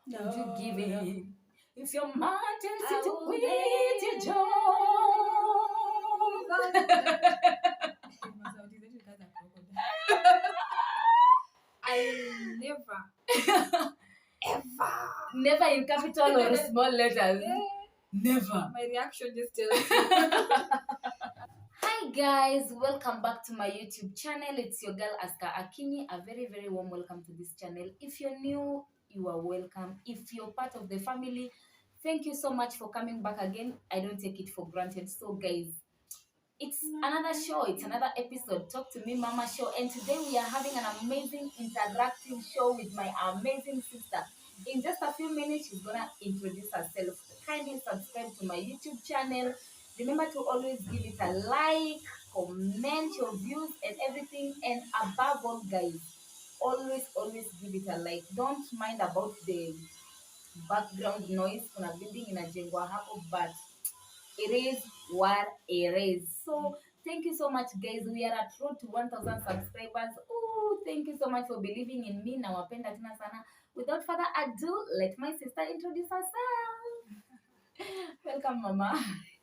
No. Would you give in? If your mountains I sit will with give your joy. I will never, ever. Never in capital or small letters. Never. My reaction just tells you. Hi guys, welcome back to my YouTube channel. It's your girl Ascar Akinyi. A very, very warm welcome to this channel. If you're new, you are welcome. If you're part of the family, thank you so much for coming back again. I don't take it for granted. So guys, it's another show, it's another episode, Talk to Me Mama show, and today we are having an amazing interactive show with my amazing sister. In just a few minutes, she's gonna introduce herself. Kindly subscribe to my YouTube channel. Remember to always give it a like, comment your views and everything, and above all guys, always give it a like. Don't mind about the background noise. Kuna building inajengwa hapo, but it is what it is. So thank you so much guys. We are at road to 1000 subscribers. Oh, thank you so much for believing in me. Nawapenda tena sana. Without further ado, let my sister introduce herself. Welcome mama.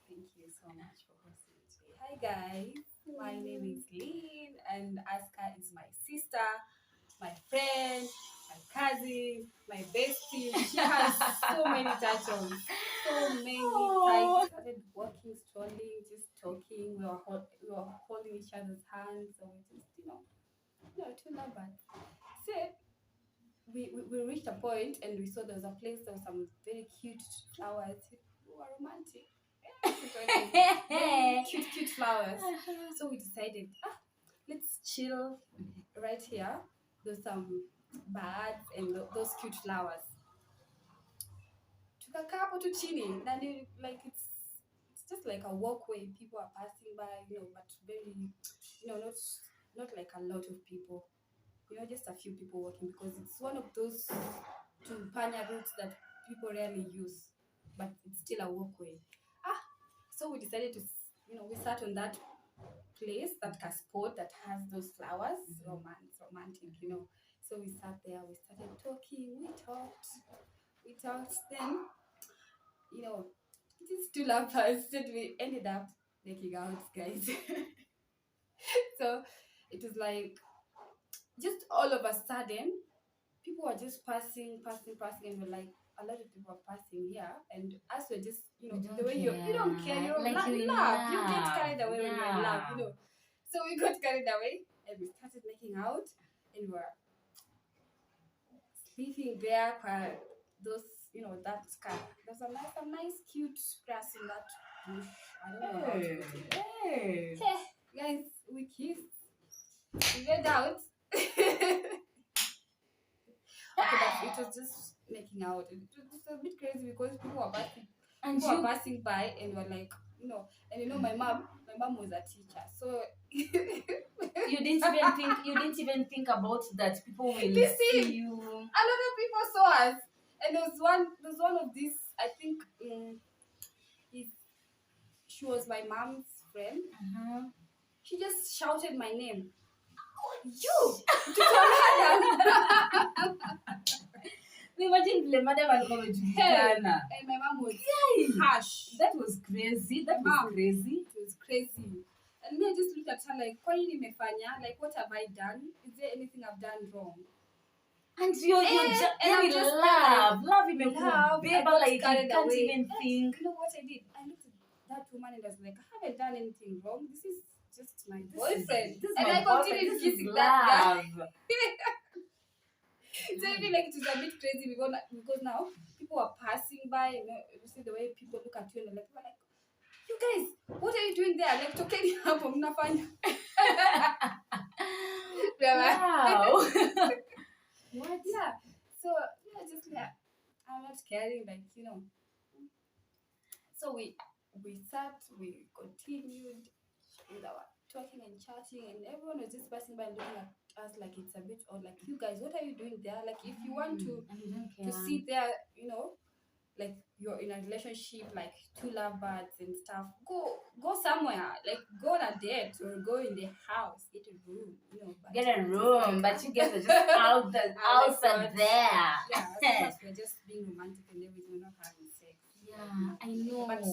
Thank you so much for hosting today. Hi guys, my name is Lynn, and Aska is my sister, my friend, my cousin, my bestie. She has so many titles, so many titles. Started walking, strolling, just talking. We were holding each other's hands, so we just two lovers. So we reached a point and we saw there was a place, there was some very cute flowers. We were romantic. Very cute flowers. So we decided, let's chill right here. There's some birds and those cute flowers. Tukakaa hapo tu chini, na like it's just like a walkway. People are passing by, but very, not like a lot of people. Just a few people walking, because it's one of those two panya routes that people rarely use, but it's still a walkway. So we decided to, we sat on that place, that spot that has those flowers, romantic. So we sat there, we started talking, we talked, then, these two lovers, then we ended up making out, guys. So it was like, just all of a sudden, people were just passing, and we're like, a lot of people are passing here, and us were just, the way you don't care, you're Like in you in love. You get love. carried away when you're in love, Yeah. So we got carried away and we started making out, and we were sleeping there for those, that sky. There's some nice cute grass in that bush. I don't know how to put it. Hey. Guys, we kissed. We went out. Okay, but it was just making out. It was a bit crazy because people were passing by and were like, my mom was a teacher, so you didn't even think about that people will see you. A lot of people saw us, and there was one of these, I think, she was my mom's friend. She just shouted my name. You! Imagine the madam alikuwa amejulikana. And my mom was harsh. That was crazy. That was crazy. It was crazy. And me, I just looked at her like, kwa nini nimefanya? Like, what have I done? Is there anything I've done wrong? And you're just love. Love imekubeba, like you can't even think. You know what I did? I looked at that woman and I was like, I haven't done anything wrong. This is just my boyfriend. And I continued kissing that guy. So I feel like it was a bit crazy because now people are passing by, you see the way people look at you and they're like, you guys, what are you doing there? Like, tokeni hapo mnafanya. Wow. What? Yeah. So, just like, I'm not caring, like, So we sat, we continued with our talking and chatting, and everyone was just passing by and looking at us like it's a bit odd. Like, you guys, what are you doing there? Like, if you want to sit there, like you're in a relationship, like two lovebirds and stuff, go somewhere, like go on a date or go in the house, get a room, but Get a just room, like, but you guys are just out like there. yeah, sometimes we're just being romantic and everything, we're not having sex. Yeah, I know. But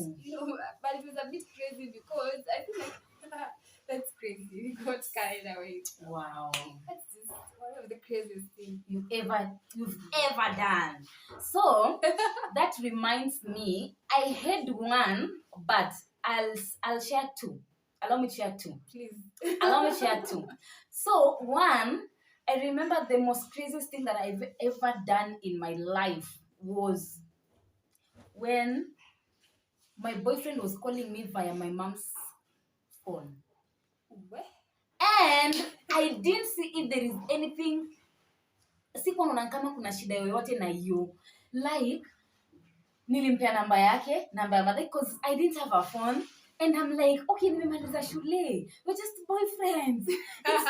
but it was a bit crazy because I feel like that's crazy. We got carried away. Wow. That's just one of the craziest things you've ever done. So that reminds me, I had one, but I'll share two. Allow me to share two. Please. Allow me to share two. So one, I remember the most craziest thing that I've ever done in my life was when my boyfriend was calling me via my mom's phone. What? And I didn't see if there is anything. Sikuona kama kuna shida yoyote na hiyo. Like, nilimpea namba yake, namba ya mother, because I didn't have a phone. And I'm like, okay, nimemaliza shule. We're just boyfriends. Yani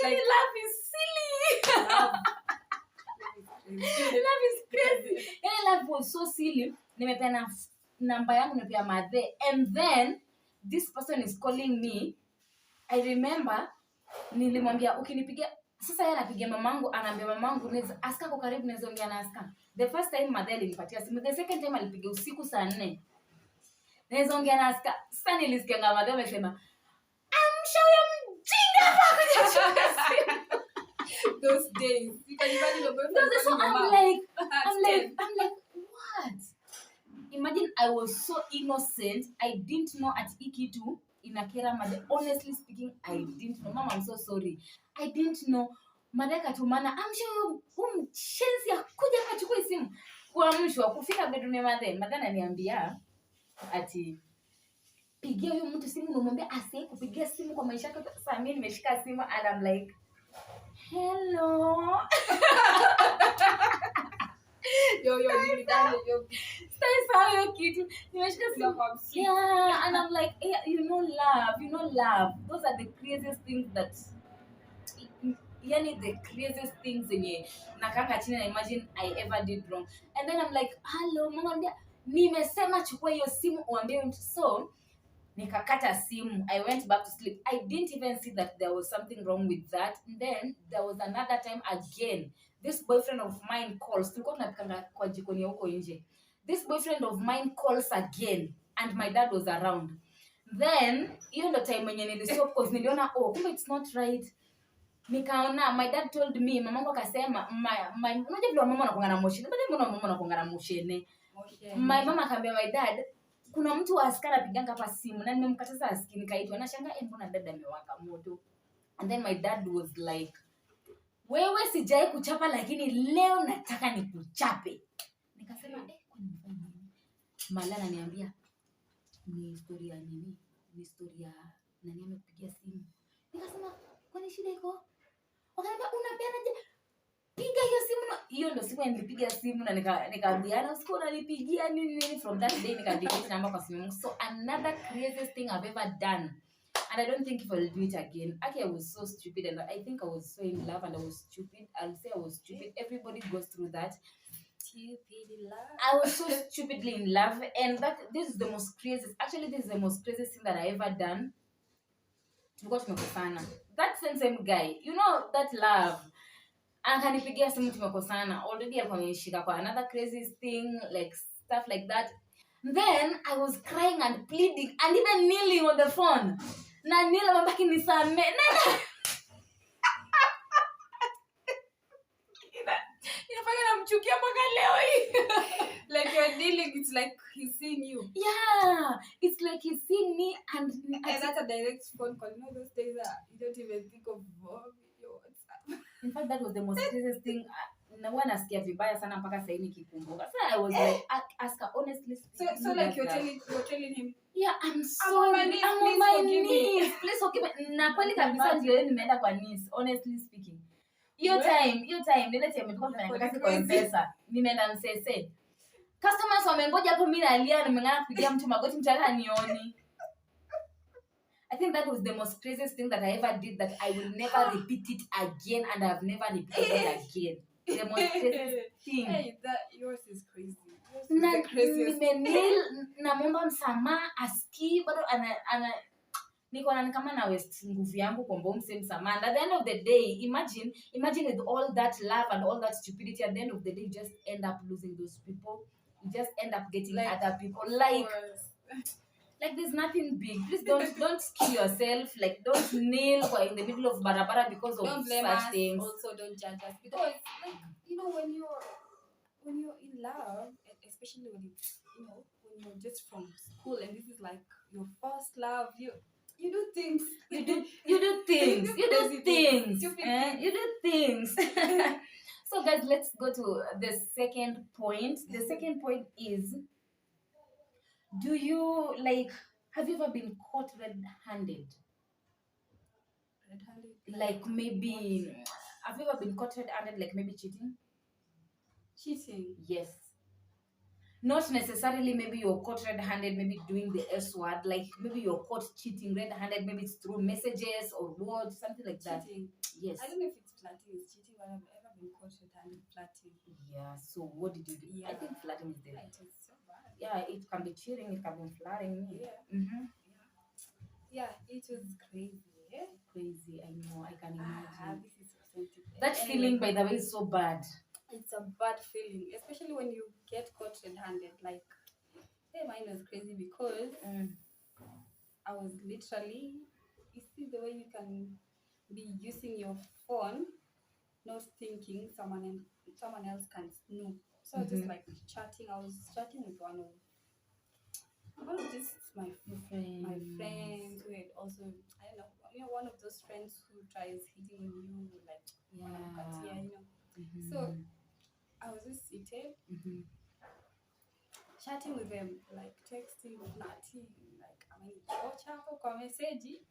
love is silly. Love is crazy. Yani love was so silly. Nimepea namba yangu, nimepea mother. And then, this person is calling me. I remember, nilimwambia, ukinipigia, sasa yeye anapigia mamangu, anaambia mamangu, Ascar kwa karibu, naweza ongea na Ascar. The first time madhe alinipatia simu, the second time alipigia usiku saa 4. Naweza ongea na Ascar. Sasa nilisikia kama madhe amesema, amsha huyo mjinga hapa kwenye simu. Those days. You can imagine your boyfriend. So I'm like, what? Imagine I was so innocent. I didn't know at Ikitu in Akera Mother. Honestly speaking, I didn't know. Mama, I'm so sorry. I didn't know. Mother katumana, I'm sure mshenzi akuja kachukua simu. Kuamshwa kufika bedroom ya mother. Mother ananiambia ati pigia huyo mtu simu na umwambia asiye kupigia simu kwa maisha yake. Sasa mimi nimeshika simu and I'm like, hello. Yo, Kitu. Yeah, and I'm like, yeah, love. Those are the craziest things that, the craziest things in nakanga chini na imagine I ever did wrong. And then I'm like, hello, mama, nimesema chukua hiyo simu uambie mtu. So nikakata simu. I went back to sleep. I didn't even see that there was something wrong with that. And then there was another time again. This boyfriend of mine calls. Tulikuwa tunapikanga kwa jikoni ya huko nje. This boyfriend of mine calls again, and my dad was around. Then hiyo ndo time when nilistop because niliona kumbe it's not right. Nikaona my dad told me, mamangu akasema unajua vile mama anakuanga na moshene. Bado mbona mama anakuanga na moshene? My mama akamwambia my dad, kuna mtu wa Ascar apiganga hapa simu na nimemkataza asikini, nikaitwa na shanga mbona dada amewaka moto. And then my dad was like, wewe sijai kuchapa lakini leo nataka nikuchape. Nikasema kwani nifanye nini? Mala ananiambia ni historia nini? Ni historia nani amekupigia simu. Nikasema kwani shida iko? Wakaniambia unapeanaje? Piga hiyo simu. Hiyo ndo siku nilipiga simu na nikaambiana usiku unanipigia nini. From that day nikadelete namba kwa simu. So another craziest thing I've ever done. And I don't think if I'll do it again. Actually, I was so stupid, and I think I was so in love, and I was stupid. I'll say I was stupid. Everybody goes through that. Stupid in love. I was so stupidly in love, and this is the most craziest. Actually, this is the most craziest thing that I ever done. That same guy, that love. Akanipigia simu tumekosana. Already alikuwa ameshika kwa another craziest thing, like stuff like that. Then I was crying and pleading and even kneeling on the phone. Na nila mabaki nisame. Inafanya namchukia mpaka leo hii. Like you're kneeling, it's like he's seeing you. Yeah, it's like he's seeing me and that's a direct phone call. Those days you don't even think of your WhatsApp. In fact, that was the most craziest thing. Na huwa nasikia vibaya sana mpaka sasa nikikumbuka. So I was like, Ascar, honestly speaking. So like you're telling him, yeah, I'm on my knees. Please forgive me. Na kweli kabisa ndio nimeenda kwa knees, honestly speaking. Hiyo time nilete ametoka kufanya kazi kwa M-Pesa. Nimeenda Msese. Customers wamengoja hapo mimi nalia, nimengana kupigia mtu magoti mtaka nioni. I think that was the most craziest thing that I ever did, that I will never repeat it again, and I've never repeated it again. The most craziest thing. Hey, yours is crazy. the craziest. Nimenil namwomba msamaha asikii bado ana niko na kama na waste nguvu yangu kuomba mse msamaha. And at the end of the day, imagine with all that love and all that stupidity, at the end of the day you just end up losing those people. You just end up getting other people like there's nothing big. Please don't kill yourself. Like don't kneel in the middle of barabara because of don't blame such us. things. Also don't judge us because like when you're in love, especially when it's when you're just from school and this is like your first love, you do things. You do things. You do things. You do things. So guys, let's go to the second point. The second point is, do you have you ever been caught red-handed? Red-handed? Like maybe, have you ever been caught red-handed, like maybe cheating? Cheating? Yes. Not necessarily maybe you're caught red-handed, maybe doing the S word, like maybe you're caught cheating red-handed, maybe it's through messages or words, something like that. Cheating? Yes. I don't know if it's flirting, it's cheating, but I've ever been caught red-handed flirting. Yeah, so what did you do? Yeah. I think flirting is there. It is so bad. Yeah, it can be cheating, it can be flirting. Yeah. Mm-hmm. Yeah, it was crazy. Yeah? Crazy, I know, I can imagine. This is so sensitive. That feeling, by the way, is so bad. It's a bad feeling, especially when you get caught red-handed. Like, hey, mine was crazy because I was literally, you see the way you can be using your phone, not thinking someone else can snoop. So I was just like chatting. I was chatting with one of just my friends who had also, I don't know, one of those friends who tries hitting on you, like, So I was just seated, chatting with them, like texting, like, kwa message.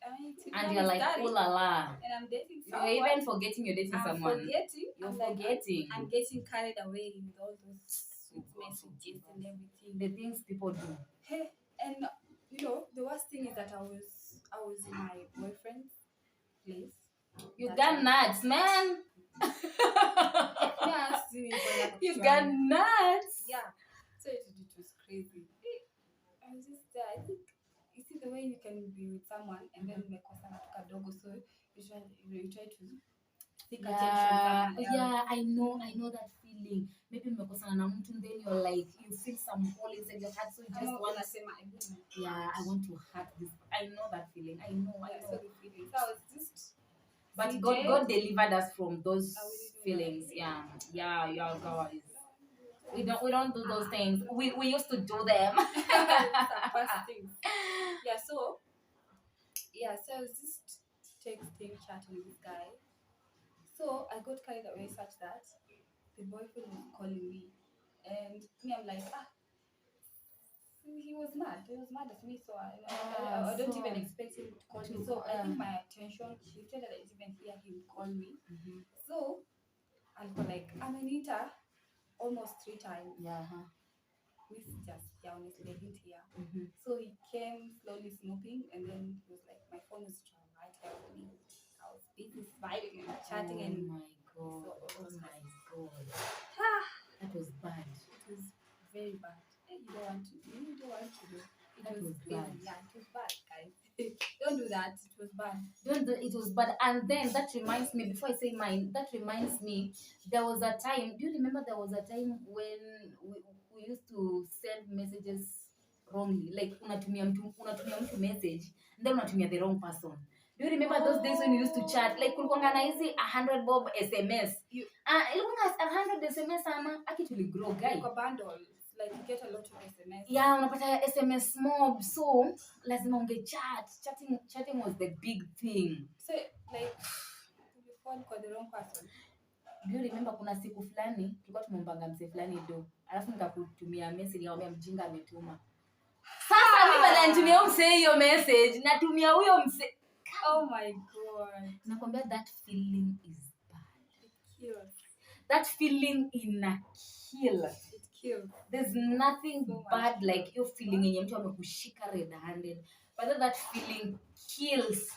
And you're like, oh la la. And I'm dating someone. You're even forgetting you're dating someone. You're forgetting. I'm getting carried away with all those sweet messages and everything. The things people do. Hey, and the worst thing is that I was in my boyfriend's place. You got nuts, man. You got nuts. Yeah. So it was crazy. I was just there. I think you see the way you can be with someone and then umekosana kadogo, so you try to seek attention. Yeah, I know that feeling. Maybe umekosana na mtu and then you're like, you feel some hole inside your heart, so you just want to say, I want to hurt this. I know that feeling. I know. So the feeling. So I was just. But God delivered us from those feelings. Yeah, guys. We don't do those things. We used to do them. Yeah, so I was just texting, chatting with this guy. So I got carried away such that the boyfriend was calling me, and me, I'm like, he was mad. He was mad at me, so I don't even expect him to call me. So I think my attention shifted, and I didn't even hear him call me. So I was like, Amanita, almost 3 times. Honestly, I didn't hear. So he came slowly snooping, and then he was like, my phone was right here with me. I was busy smiling and chatting. Oh my god. That was bad. It was very bad. You don't want to do. It was bad. Yeah, it was bad, guys. Don't do that. It was bad. It was bad. And then that reminds me, before I say mine, that reminds me, there was a time, do you remember there was a time when we used to send messages wrongly? Like unatumia mtu message and then unatumia the wrong person. Do you remember those days when you used to chat? Like kulikuanga na hizi 100 bob SMS. Ilikuanga 100 SMS ama actually grow guy. Kwa bundles, like you get a lot of SMS. Yeah, unapata SMS mob, so lazima unge chat. Chatting was the big thing. So like you phone kwa the wrong person. Do you remember kuna siku fulani tulikuwa tumeombanga mse fulani do. Alafu nikakutumia message ya mjinga ametuma. Sasa mimi bado natumia mse hiyo message, natumia huyo mse. Oh my god. Nakwambia that feeling is bad. It kills. That feeling kill. It kills. There's nothing so bad like your feeling yenye mtu amekushika red-handed. But that feeling kills.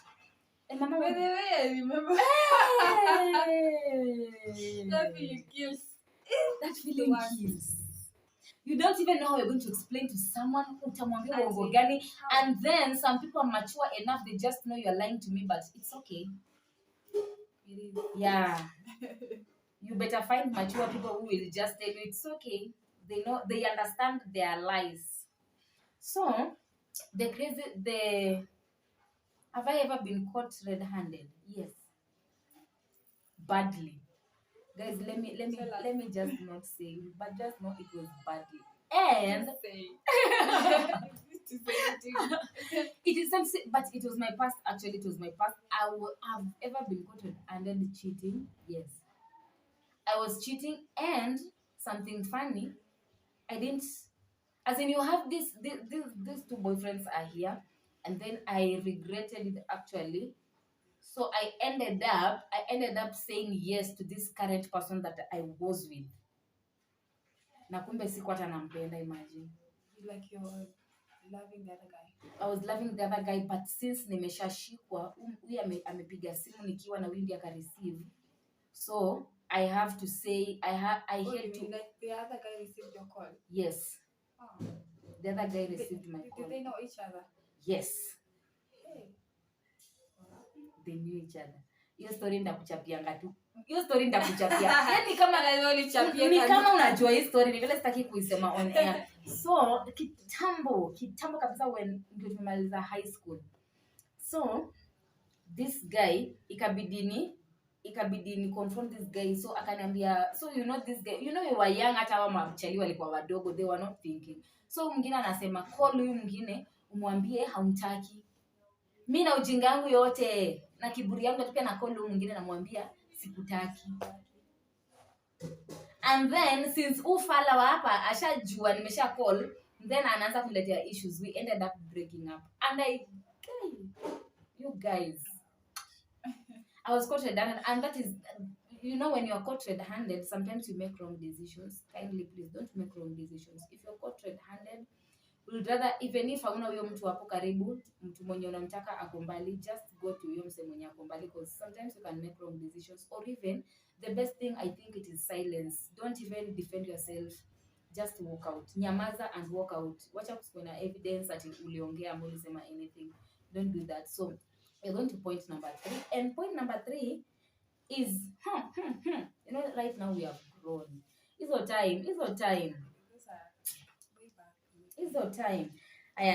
And mama, by the way, I remember. Hey! That feeling kills. That feeling kills. You don't even know how you're going to explain to someone utamwambia As uongo in, gani. how? And then some people are mature enough, they just know you're lying to me, but it's okay. It is. Yeah. You better find mature people who will just tell you it's okay. They know, they understand their lies. So have I ever been caught red-handed? Yes. Badly. Guys, Tell us. let me just not say, but just know it was badly. And Just say. To say it. it is something, but it was my past. Actually, it was my past. Have ever been caught red-handed cheating? Yes, I was cheating, and something funny, I didn't. As in, you have these two boyfriends are here, and then I regretted it actually. So I ended up saying yes to this current person that I was with. Na kumbe sikuwa hata nampenda, imagine. Like you're loving the other guy. I was loving the other guy, but since nimeshashikwa, huyu amepiga simu nikiwa na huyu aka receive. So I have to say I Oh, had you to. mean like the other guy received your call? Yes, Oh. the other guy received my Did call. they know each other? Yes, Hey. they knew each other. Hiyo story ndakuchapianga tu. Hiyo story ndakuchapia. Yaani kama ni kama unajua hii story, ni vile sitaki kuisema on air. So kitambo kabisa, when ndio tumemaliza high school. So this guy ikabidi ni confront this guy. So akaniambia, so you know this guy, you know we were young, hata wa machali walikuwa wadogo, they were not thinking. So mwingine anasema call huyu mwingine umwambie haumtaki. Mimi na ujinga wangu yote na kiburi yangu pia na call huyu mwingine namwambia sikutaki. And then since ufala wa hapa ashajua nimesha call, then anaanza kuletea issues. We ended up breaking up. And you guys, I was caught red-handed, and that is, you know, when you are caught red-handed, sometimes you make wrong decisions. Kindly, please don't make wrong decisions. If you're caught red-handed, would rather, even if hauna huyo mtu hapo karibu, mtu mwenye unamtaka ako mbali, just go to huyo mse mwenye ako mbali, because sometimes you can make wrong decisions. Or even, the best thing I think it is silence. Don't even defend yourself. Just walk out. Nyamaza and walk out. Wacha kusikwe na evidence that uliongea ama ulisema anything. Don't do that. So we're going to point number 3. And point number 3 is, you know, right now we have grown. Hizo time. Those are way back. Hizo time.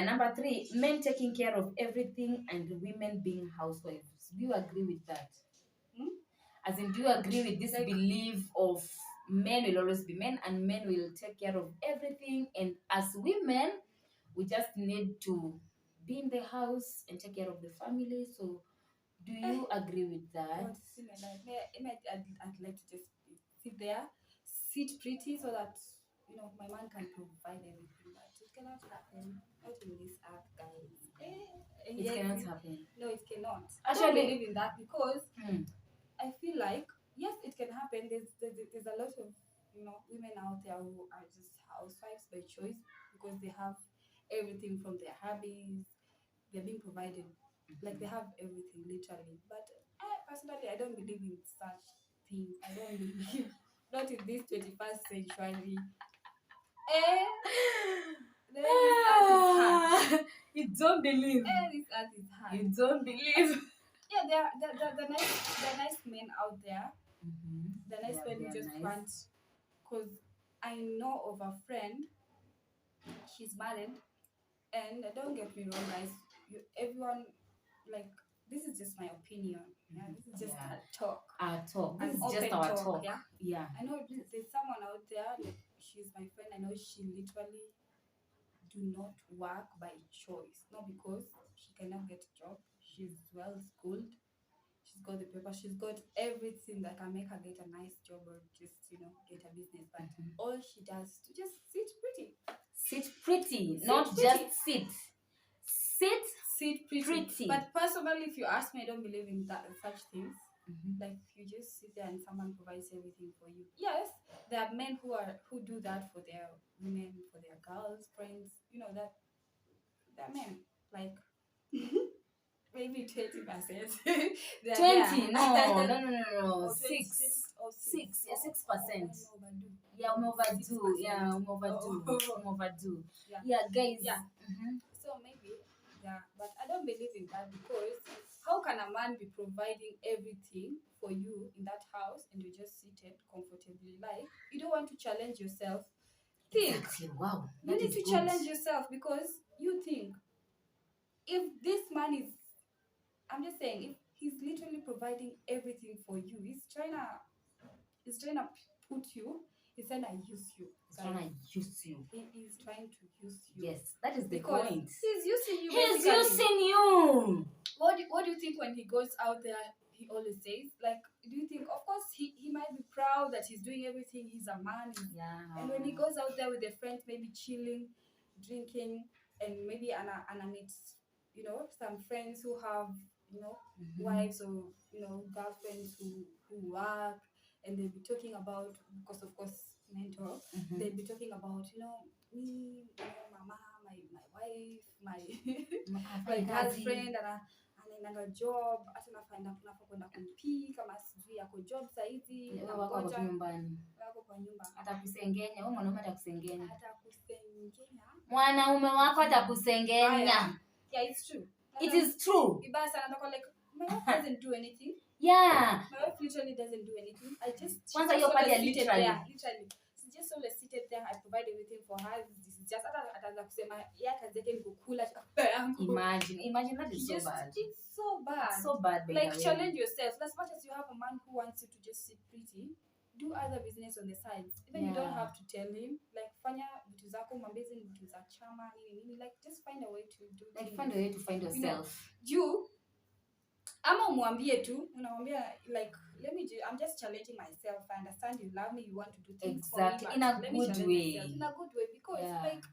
Number 3, men taking care of everything and women being housewives. Do you agree with that? As in, do you agree with this belief of men will always be men and men will take care of everything, and as women, we just need to be in the house and take care of the family? So do you agree with that? I'd like to just sit there, sit pretty so that, you know, my man can provide everything. But it cannot happen. Not in this earth, guys. It cannot happen. No, it cannot. Actually, I don't believe in that because I feel like, yes, it can happen. There's a lot of, you know, women out there who are just housewives by choice because they have everything from their hobbies. They're being provided. Like they have everything literally. But personally, I don't believe in such things. I don't believe, not in this 21st century. This earth is hard. You don't believe. This earth is hard. You don't believe. Yeah, there are nice men out there. The nice men who just want. Because I know of a friend, she's married, and don't get me wrong, guys. Everyone, like, this is just my opinion. Yeah, this is just a talk. This is just our talk. Yeah. I know there's someone out there. Like, she's my friend. I know she literally do not work by choice, not because she cannot get a job. She's well schooled. She's got the paper. She's got everything that can make her get a nice job or just, you know, get a business. But all she does is to just sit pretty. Sit pretty, not just sit. Sit pretty. But personally, if you ask me, I don't believe in such things. Like you just sit there and someone provides everything for you. Yes, there are men who do that for their women, for their girls, friends. You know that they're men. Like maybe 20%. 20? No, no, no, no, no. Or 6. 6. Yeah, 6%. Overdo. Yeah, overdo. 6%. Yeah, overdo. Overdo. Yeah. Yeah, guys. Yeah. So maybe, yeah, but I don't believe in that because how can a man be providing everything for you in that house and you're just seated comfortably? Like, you don't want to challenge yourself. Think. Exactly. Wow. You That need is to good. challenge yourself because you think if this man is, I'm just saying, if he's literally providing everything for you, he's trying to put you, he's trying to use you. He's trying to use you. He is trying to use you. Yes, that is the Because point. he's using you. He's basically. using you. What do you think when he goes out there, he always says? Like, do you think, of course, he might be proud that he's doing everything, he's a man. Yeah. And when he goes out there with their friends, maybe chilling, drinking, and maybe meet, some friends who have, wives or, girlfriends who work, and they'll be talking about, because of course, mentor, they'll be talking about, me, mama, my wife, my girlfriend, anaendanga job, hata nafaa kwenda kumpika kama sijui yako job saizi, wako hapo nyumbani. wako kwa nyumba. Atakusengenya, wewe mwanaume atakusengenya. Atakusengenya. Mwanaume wako atakusengenya. Yeah, it's true. It is true. Ibasa anataka like my wife doesn't do anything. Yeah. My wife literally doesn't do anything. Kwanza hiyo part ya literally. She's just always seated there. I provide everything for her. This is just ataanza kusema yeye kazi yake ni kukula chakula yangu. Imagine that is so bad. It's so bad. It's so bad. Like challenge yourself. As much as you have a man who wants you to just sit pretty, do other business on the sides. Even you don't have to tell him. Like fanya vitu zako, mwambie hizi vitu za chama nini. Like just find a way to do things. Like find a way to find yourself. Ama umwambie tu, unamwambia like I'm just challenging myself. I understand you love me, you want to do things exactly. for me, in a good way. In a good way because like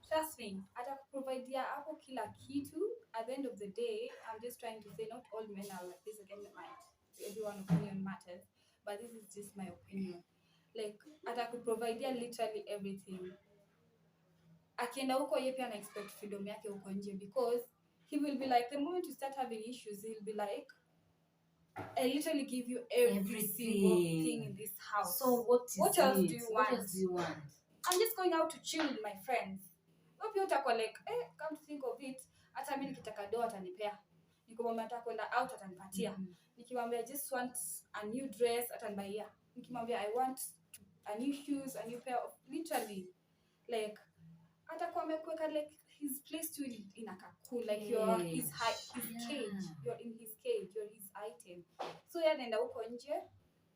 trust me, atakuprovidea hapo kila kitu. At the end of the day, I'm just trying to say not all men are like this. Again, everyone's opinion matters, but this is just my opinion. Like atakuprovidea literally everything. Akienda huko yeye pia ana expect freedom yake huko nje because he will be like, the moment you start having issues, he'll be like, I literally give you every single thing in this house. So what else do you want? What else do you want? I'm just going out to chill with my friends. Hope you utakuwa like, come to think of it, hata mimi nikitaka doa atanipea. Nikimwambia nataka kwenda out atanipatia. Nikimwambia I just want a new dress atanibaia. Nikimwambia I want a new shoes, a new pair of, literally like atakuwa amekuweka like his place to in a cocoon, like you're his cage. You're in his cage, you're his item. So anaenda huko nje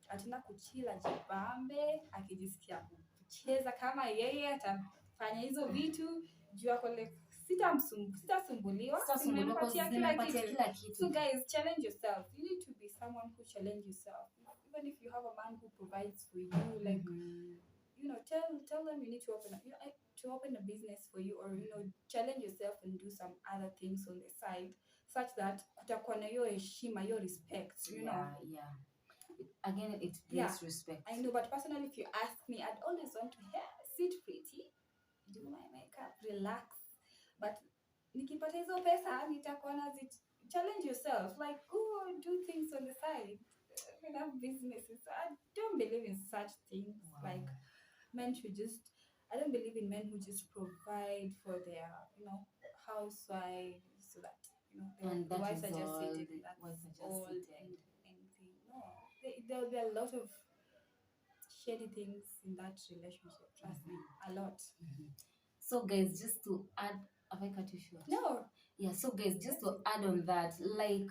atenda kuchila jibambe, akijisikia kucheza kama yeye atafanya hizo vitu juu yako like sitasumbuliwa nimempatia kila kitu. So guys, challenge yourself. You need to be someone who challenge yourself. Even if you have a man who provides for you, like tell them you need to open a business for you, or challenge yourself and do some other things on the side, such that kutakuwa na hiyo heshima, hiyo respect, you know. Yeah. Again, it brings respect. I know, but personally, if you ask me, I'd always want to sit pretty, do my makeup, relax. But nikipata hizo pesa, nitakuwa na challenge yourself, like go do things on the side. Have businesses. I don't believe in such things. Wow. Like men should I don't believe in men who just provide for their, housewives, so that, the wives are just sitting. That's all anything. No, there'll be a lot of shady things in that relationship. Trust me, a lot. So guys, just to add, have I cut you short? No. Yeah. So guys, just to add on that, like,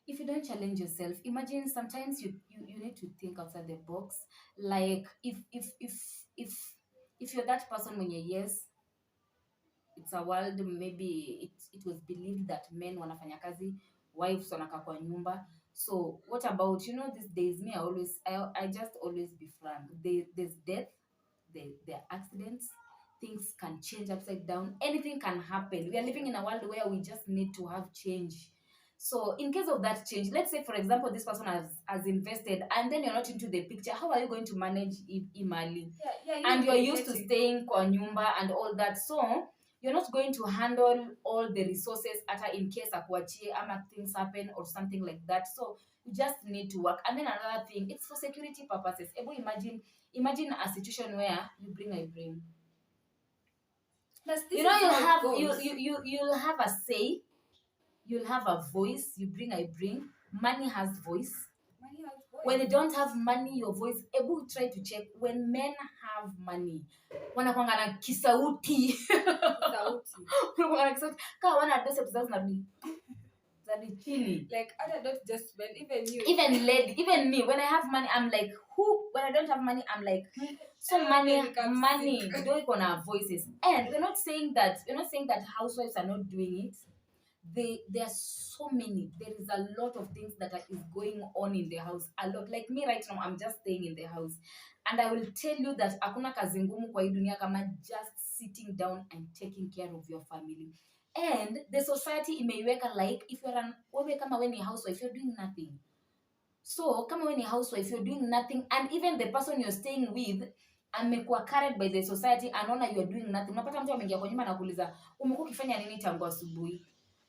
if you don't challenge yourself, imagine sometimes you need to think outside the box. Like if you're that person when yes, it's a world, maybe it was believed that men wanafanya kazi, wives wanakaa kwa nyumba. So what about, these days, me I just always be frank. There's death, there are accidents, things can change upside down, anything can happen. We are living in a world where we just need to have change. So in case of that change, let's say for example this person has invested and then you're not into the picture, how are you going to manage imali? And you're used to staying kwa nyumba and all that. So you're not going to handle all the resources ata in case akuachie ama things happen or something like that. So you just need to work. And then another thing, it's for security purposes. Ebu imagine a situation where you bring, I bring. Plus, this You know, is you'll how it have goes. you'll have a say, you'll have a voice. You bring, I bring. Money has voice. Money has voice. When you don't have money, your voice. Able try to check when men have money. Wanakwanga na kisauti. Sauti. Wanakwanga na kisauti. Kama wana do steps zinarudi. Zadi chini. Like other not just men, even you. Even me. When I have money, I'm like, who? When I don't have money, I'm like, so money do iko na voices. And we're not saying that housewives are not doing it. There are so many. There is a lot of things that is going on in the house. A lot. Like me right now, I'm just staying in the house, and I will tell you that hakuna kazi ngumu kwa hii dunia kama just sitting down and taking care of your family. And the society imeiweka like if you're wewe kama wewe ni housewife, you're doing nothing. So kama wewe ni housewife, you're doing nothing, and even the person you're staying with amekuwa carried by the society, anaona you're doing nothing. Unapata mtu ameingia kwa nyumba na kuuliza umekuwa ukifanya nini tangu asubuhi?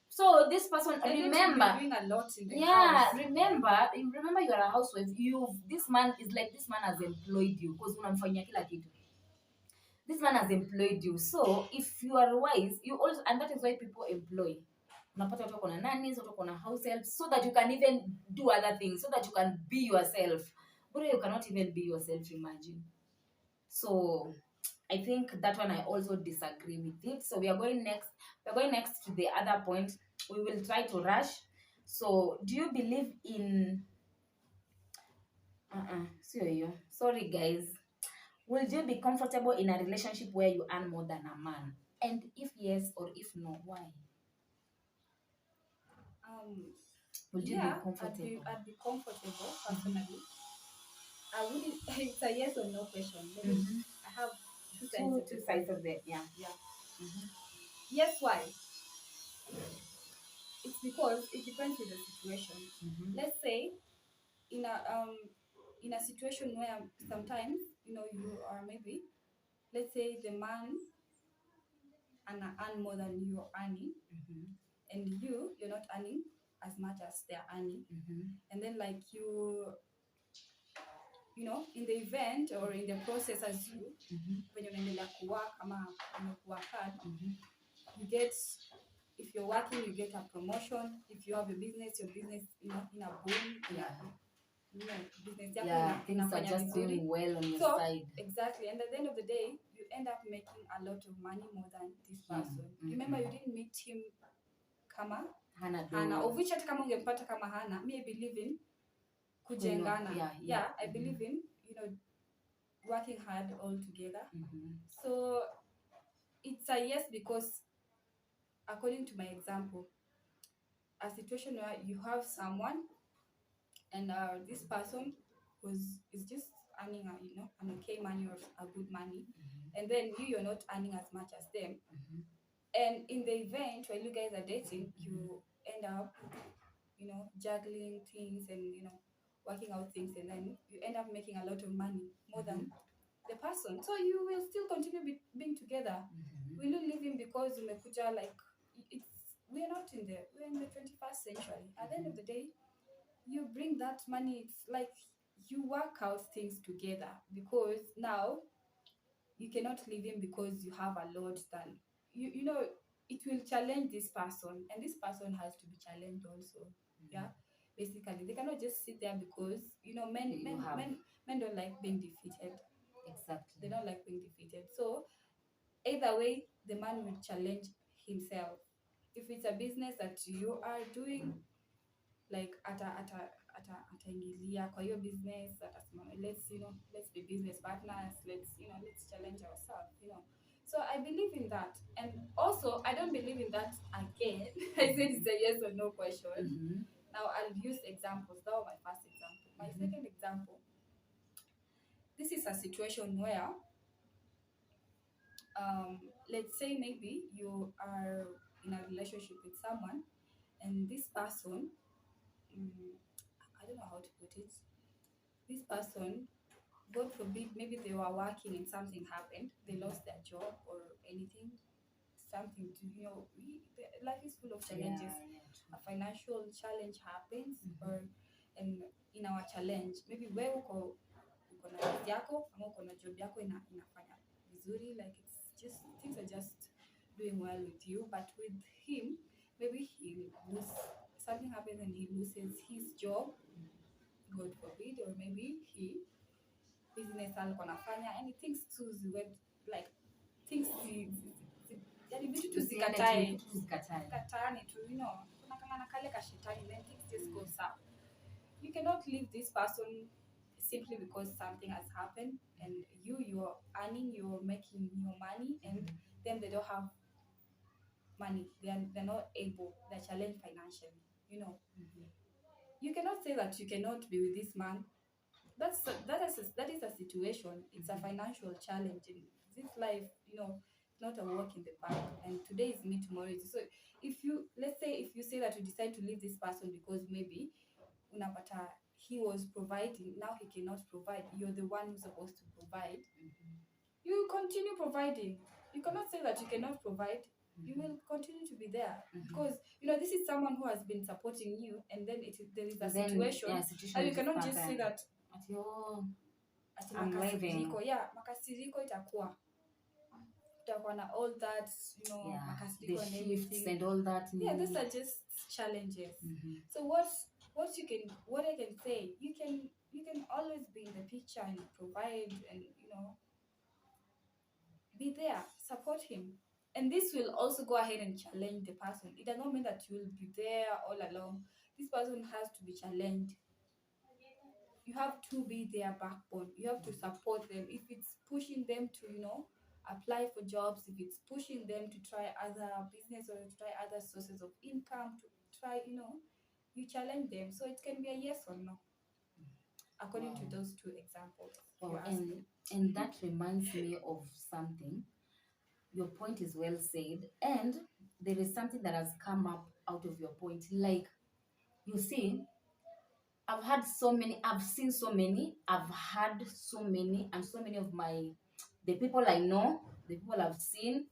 So this person, remember, doing a lot in the yeah, house. remember you are a housewife. This man has employed you because unamfanyia kila kitu. This man has employed you. So if you are wise, you also, and that is why people employ. Unapata watu wako na nannies, watu wako na house helps, so that you can even do other things, so that you can be yourself. But you cannot even be yourself, imagine. So I think that one I also disagree with it. So we are going next to the other point. We will try to rush. So do you believe in sorry guys. Will you be comfortable in a relationship where you earn more than a man? And if yes or if no, why? Will you be comfortable? I'd be comfortable personally. I wouldn't. It's a yes or no question. I have two sides of it. Yeah. Yes, why? It's because it depends on the situation. Let's say in a situation where sometimes you are maybe, let's say the man and earn more than you're earning, and you're not earning as much as they're earning, and then like in the event or in the process as when you're in the work hard, you get, if you're working, you get a promotion. If you have a business, your business in a boom. Business things are just doing well on your side. Exactly. And at the end of the day, you end up making a lot of money more than this person. Remember, you didn't meet him kama hana, of which hata kama ungempata kama hana, me I believe in kujengana. I believe in working hard all together. So it's a yes, because according to my example, a situation where you have someone and this person is just earning an okay money or a good money, and then you're not earning as much as them, and in the event when you guys are dating, you end up juggling things and working out things, and then you end up making a lot of money more than the person, so you will still continue being together. Will you leave him because umekuja, like, we're in the 21st century. At the end of the day, you bring that money. It's like you work out things together, because now you cannot leave him because you have a lot than it will challenge this person, and this person has to be challenged also. Basically they cannot just sit there, because men don't like being defeated. Exactly. They don't like being defeated. So either way, the man will challenge himself. If it's a business that you are doing, like ataingilia kwa hiyo business, atasimama, let's be business partners, let's challenge ourselves, So I believe in that. And also I don't believe in that again. I said it's a yes or no question. Now I'll use examples. That was my first example. My second example, this is a situation where let's say maybe you are in a relationship with someone, and this person, I don't know how to put it. This person, God forbid, maybe they were working and something happened, they lost their job or anything, something to, life is full of challenges. A financial challenge happens, or in our challenge, maybe wewe uko na kazi yako ama uko na job yako inafanya vizuri, like it's just things are just doing well with you, but with him maybe something happens and he loses his job, God forbid, or maybe he business alikuwa anafanya and things too ziwe like things yani vitu tu zikatae tu, kuna kama na kale kashetani, then things just go south. You cannot leave this person simply because something has happened and you're earning, you're making your money, and then they don't have money, they're not able, they're challenged financially, You cannot say that you cannot be with this man. That is a situation. It's a financial challenge in this life. Not a walk in the park. And today is me, tomorrow is. So let's say if you say that you decide to leave this person because maybe unapata he was providing, now he cannot provide. You're the one who's supposed to provide. You continue providing. You cannot say that you cannot provide. You will continue to be there because this is someone who has been supporting you, and then there is a situation, and you cannot just say that I'm leaving. Makasiriko itakuwa na all that, makasiriko the and shifts everything. and all that. These are just challenges. So what I can say, you can always be in the picture and provide and be there, support him. And this will also go ahead and challenge the person. It does not mean that you will be there all along. This person has to be challenged. You have to be their backbone. You have to support them. If it's pushing them to, apply for jobs, if it's pushing them to try other business or to try other sources of income, to try, you challenge them. So it can be a yes or no, according to those two examples. Wow. And that reminds me of something. Your point is well said. And there is something that has come up out of your point. Like, you see, I've seen so many, I've had so many, and so many of the people I know, the people I've seen,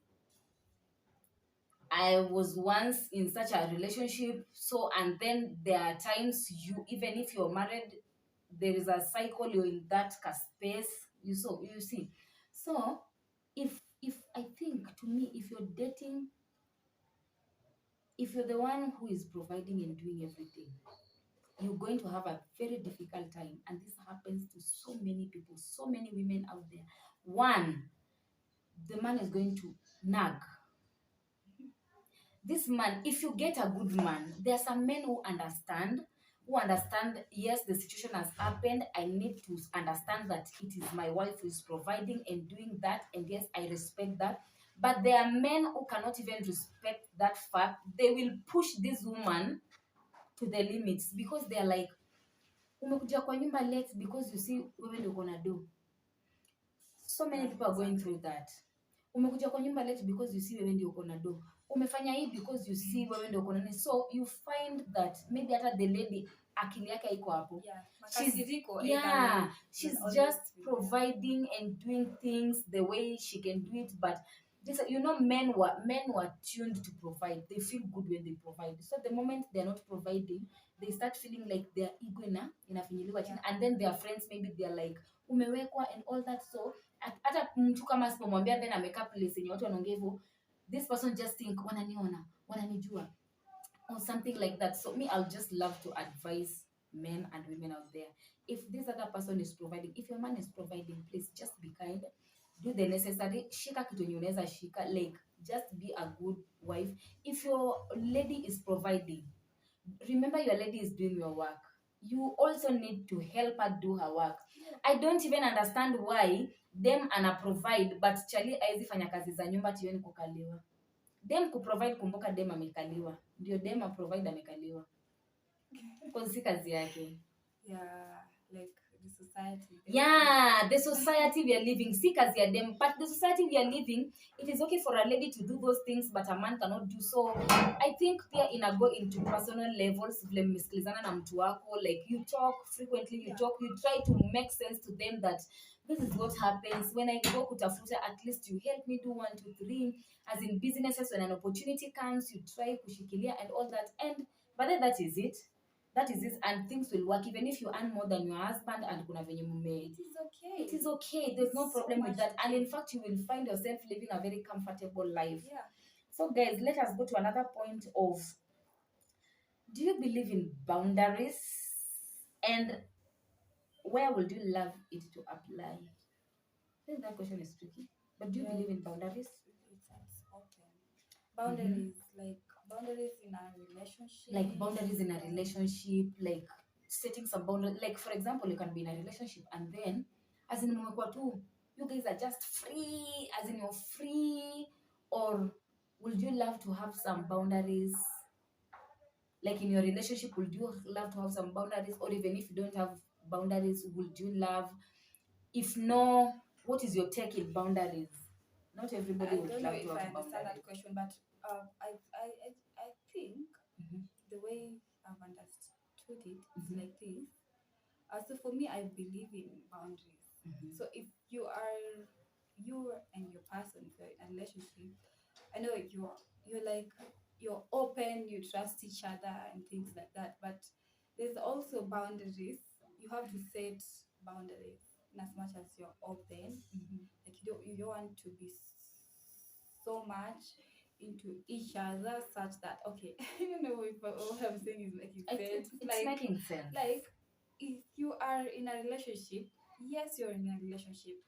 I was once in such a relationship. So, and then there are times even if you're married, there is a cycle, you're in that space, you see. So, if I think, to me, if you're dating, if you're the one who is providing and doing everything, you're going to have a very difficult time. And this happens to so many people, so many women out there. One, the man is going to nag. This man, if you get a good man, there are some men who understand, yes, the situation has happened. I need to understand that it is my wife who is providing and doing that. And yes, I respect that. But there are men who cannot even respect that fact. They will push this woman to the limits because they are like, umekuja kwa nyumba late because you see wewe ndio uko na do. So many people are going through that. Umekuja kwa nyumba late because you see wewe ndio uko na do. Umefanya hii because you see wewe ndio uko na. So you find that maybe hata the lady akili yake iko hapo. She's just providing and doing things the way she can do it, but men were tuned to provide. They feel good when they provide. So the moment they're not providing, they start feeling like their ego inafinyiliwa chini, and then their friends, maybe they're like umewekwa and all that. So hata mtu kama sipomwambia then amekaa place yenye watu wanaongea hivyo, this person just think wananiona, wananijua, or something like that. So me, I'll just love to advise men and women out there. If this other person is providing, if your man is providing, please just be kind. Do the necessary. Shika kitu yenye unaweza shika. Like, just be a good wife. If your lady is providing, remember your lady is doing your work. You also need to help her do her work. I don't even understand why them ana provide, but chali aizi fanya kazi za nyumba tiweni kukaliwa. Dem kuprovide, kumbuka dem amekaliwa. Ndio dem a provide amekaliwa. Kwa si kazi yake. Like the society. The society we are living. Si kazi ya dem. But the society we are living, it is okay for a lady to do those things, but a man cannot do so. I think pia go into personal levels. Vile mmesikilizana na mtu wako, like you talk frequently, you try to make sense to them that this is what happens when I go kutafuta, at least you help me do 1 2 3. As in businesses, when an opportunity comes, you try kushikilia and all that, and but then that is it. That is it, and things will work even if you earn more than your husband and kuna venye mume. It is okay. It is okay. There's no So problem with much that, and okay. in fact, you will find yourself living a very comfortable life. Yeah. So, guys, let us go to another point of: do you believe in boundaries, and where would you love it to apply? I think that question is tricky. But do you believe in boundaries? It's open. Boundaries, like boundaries in a relationship. Like boundaries in a relationship, like setting some boundaries. Like for example, you can be in a relationship and then, as in mmekuwa tu, you guys are just free, as in you're free, or would you love to have some boundaries? Like in your relationship, would you love to have some boundaries, or even if you don't have boundaries, would you love? If no, what is your take in boundaries? Not everybody I would don't know love to if I have understand that boundaries. question, but I think the way I've understood it is like this. So for me, I believe in boundaries. So if you and your person, if you're in a relationship, I know you're open, you trust each other and things like that. But there's also boundaries. You have to set boundaries in as much as you're open. Like you don't want to be so much into each other such that okay, I don't know if what I'm saying is making sense. It's making sense. Like if you are in a relationship, yes, you're in a relationship,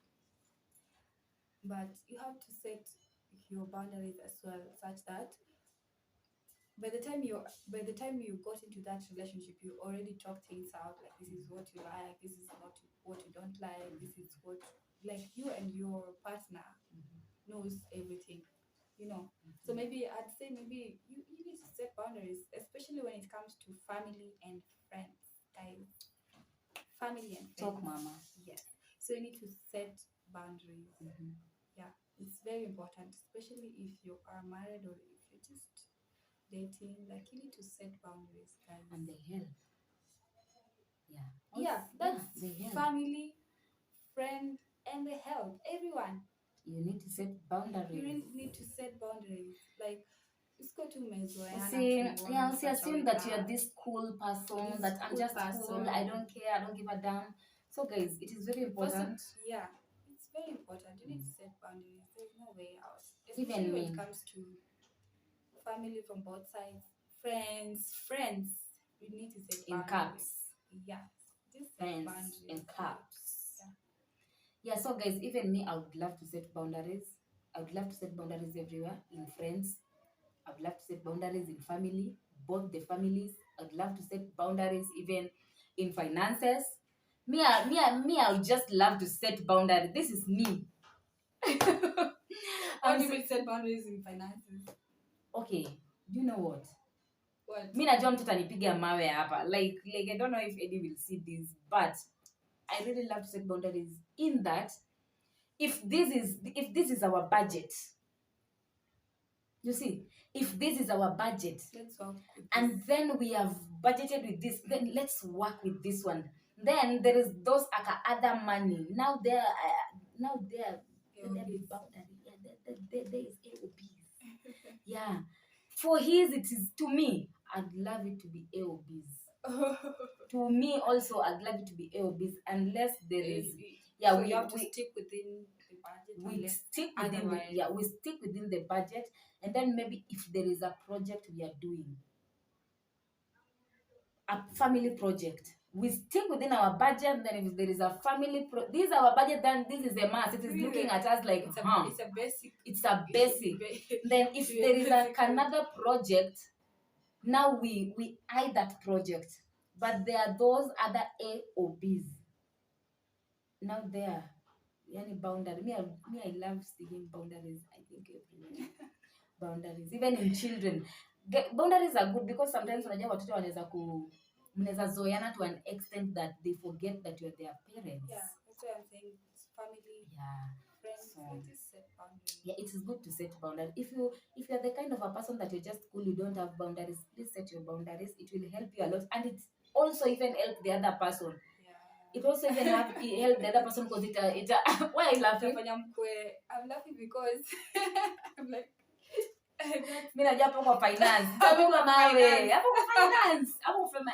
but you have to set your boundaries as well, such that by the time you got into that relationship, you already talk things out. Like this is what you like, this is not what you don't like, this is what, like, you and your partner knows everything, you know. So maybe I'd say maybe you need to set boundaries, especially when it comes to family and friends, guys. Family and friends. Talk, mama. Yes. So you need to set boundaries. Yeah, it's very important, especially if you are married or if you're just dating. Like you need to set boundaries, guys. And they help. Yeah. Yeah, that's they help. family, friend, and they help everyone. You need to set boundaries. You really need to set boundaries. Like go to mezoeana See, to yeah, on see, such a assume way that you're that this cool person, this that I'm cool just cool, person. I don't care, I don't give a damn. So, guys, it is very important. Yeah, it's very important. You need to set boundaries. There's no way out. Even Especially when me. it comes to family from both sides, friends. You need to set In boundaries. caps. Yeah, just set Friends boundaries. in caps. Yeah. Yeah, so guys, even me, I would love to set boundaries. I would love to set boundaries everywhere, in friends. I would love to set boundaries in family, both the families. I would love to set boundaries even in finances. I would just love to set boundaries. This is me. How do you set boundaries in finances? Okay, do you know what? What? Mi najua mtu atanipiga mawe hapa. Like I don't know if Eddie will see this, but I really love to set boundaries in that if this is our budget, you see, if this is our budget, Let's work with and this. then we have budgeted with this, then let's work with this one. Then there is those other money. Now there be boundary. Yeah, there is AOBs. Yeah. For his, it is, to me, I'd love it to be AOBs. To me also, I'd love it to be AOBs unless there is. Yeah, so you have to stick within the budget. We stick within we stick within the budget, and then maybe if there is a project we are doing, a family project, we stick within our budget. And then if there is a family this is our budget, then this is a must. It is looking at us like it's a basic. It's a basic. Then if there is another project, now we eye that project. But there are those other AOBs. Now there, any boundary. I love sticking boundaries. I think everywhere. Boundaries, even in children. Boundaries are good because sometimes unajua watoto mnaweza zoeana to an extent that they forget that you're their parents. Yeah, that's why I'm saying it's family. Yeah. Friends, just set boundaries. Yeah, it is good to set boundaries. If you're the kind of a person that you're just cool, you don't have boundaries, please set your boundaries. It will help you a lot, and it also even help the other person. Yeah. it also even it helped the other person because why are you laughing? I'm laughing because I'm like Mimi najua hapo kwa finance. Hapo kwa finance. Hapo kwa finance. Hapo from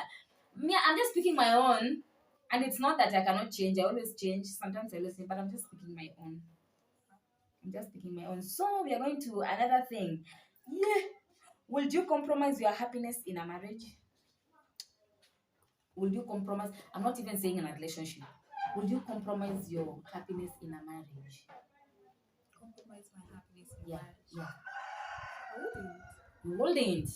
me, I'm just speaking my own, and it's not that I cannot change. I always change. Sometimes I listen, but I'm just speaking my own. So we are going to another thing. Yeah. Would you compromise your happiness in a marriage? Would you compromise? I'm not even saying in a relationship. Would you compromise your happiness in a marriage? Compromise my happiness in marriage. Yeah. I wouldn't. You wouldn't.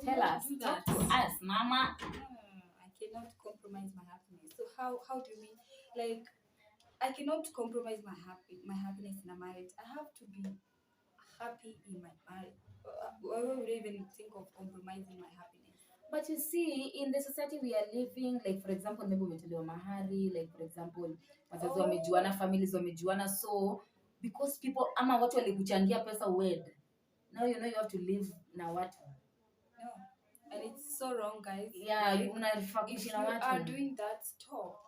Tell us. Do that. Talk to us, Mama. I cannot compromise my happiness. So how do you mean? Like, I cannot compromise my happiness in a marriage. I have to be happy in my marriage. Why would I even think of compromising my happiness? But you see, in the society we are living, like for example, maybe umetolewa mahari, like for example, wazazi wamejuana, families wamejuana, so because people ama watu walikuchangia pesa wed. Now you know you have to live na watu. No. And it's so wrong, guys. Yeah, like, if you are doing that, stop.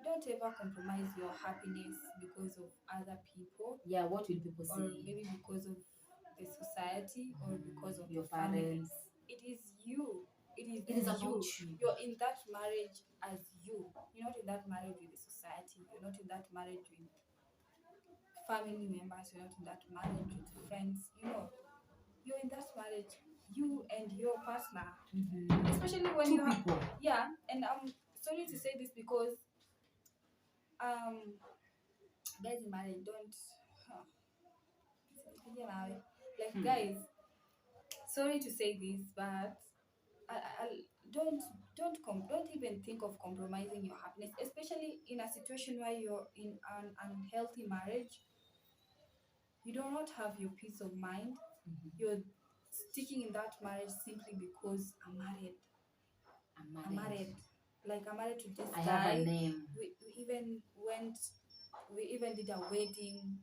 Don't ever compromise your happiness because of other people. Yeah, what will people say? Or maybe because of the society or because of your parents. Family. It is you. It is about you. You're in that marriage as you. You're not in that marriage with the society. You're not in that marriage with family members. You're not in that marriage with friends. You're in that marriage, you and your partner. Especially when Two you have people. Yeah, and I'm sorry to say this because guys in marriage don't like guys, sorry to say this, but don't even think of compromising your happiness, especially in a situation where you're in an unhealthy marriage. You do not have your peace of mind. You're sticking in that marriage simply because I'm married. Like I'm married to this guy. I have a name. We even did a wedding.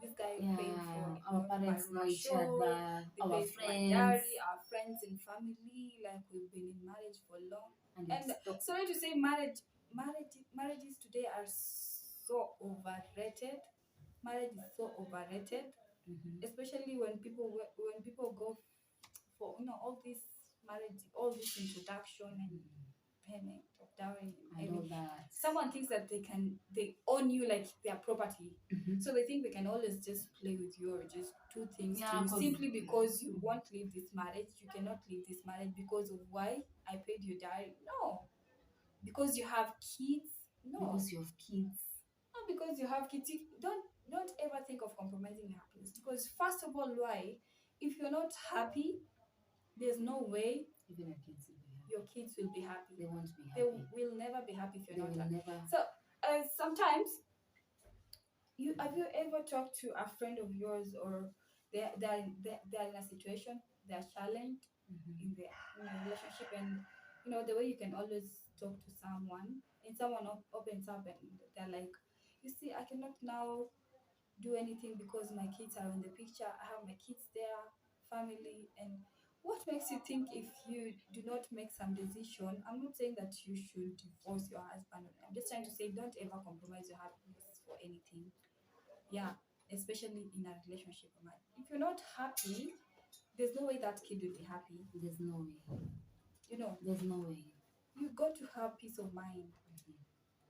This guy paid for our parents know each other, they our paid for my friends, dowry, our friends and family. Like we've been in marriage for long. And sorry to say, marriages today are so overrated. Marriage is so overrated, especially when people go for all this marriage, all this introduction and payment of dowry. I know that someone thinks that they own you like their property. So they think they can always just play with you or just do things to you simply because you won't leave this marriage. You cannot leave this marriage because of why I paid your dowry. No, because you have kids. No, because you have kids. Not because you have kids. Don't ever think of compromising your happiness, because first of all, why? If you're not happy, there's no way even your kids will be happy. They won't be happy. They will never be happy if you're not happy. Never. So sometimes have you ever talked to a friend of yours, or they're in a situation, they're challenged in their relationship, and the way you can always talk to someone and someone opens up and they're like, you see, I cannot now do anything because my kids are in the picture. I have my kids there, family. And what makes you think if you do not make some decision? I'm not saying that you should divorce your husband. I'm just trying to say, don't ever compromise your happiness for anything. Yeah, especially in a relationship. If you're not happy, there's no way that kid will be happy. There's no way. There's no way. You've got to have peace of mind.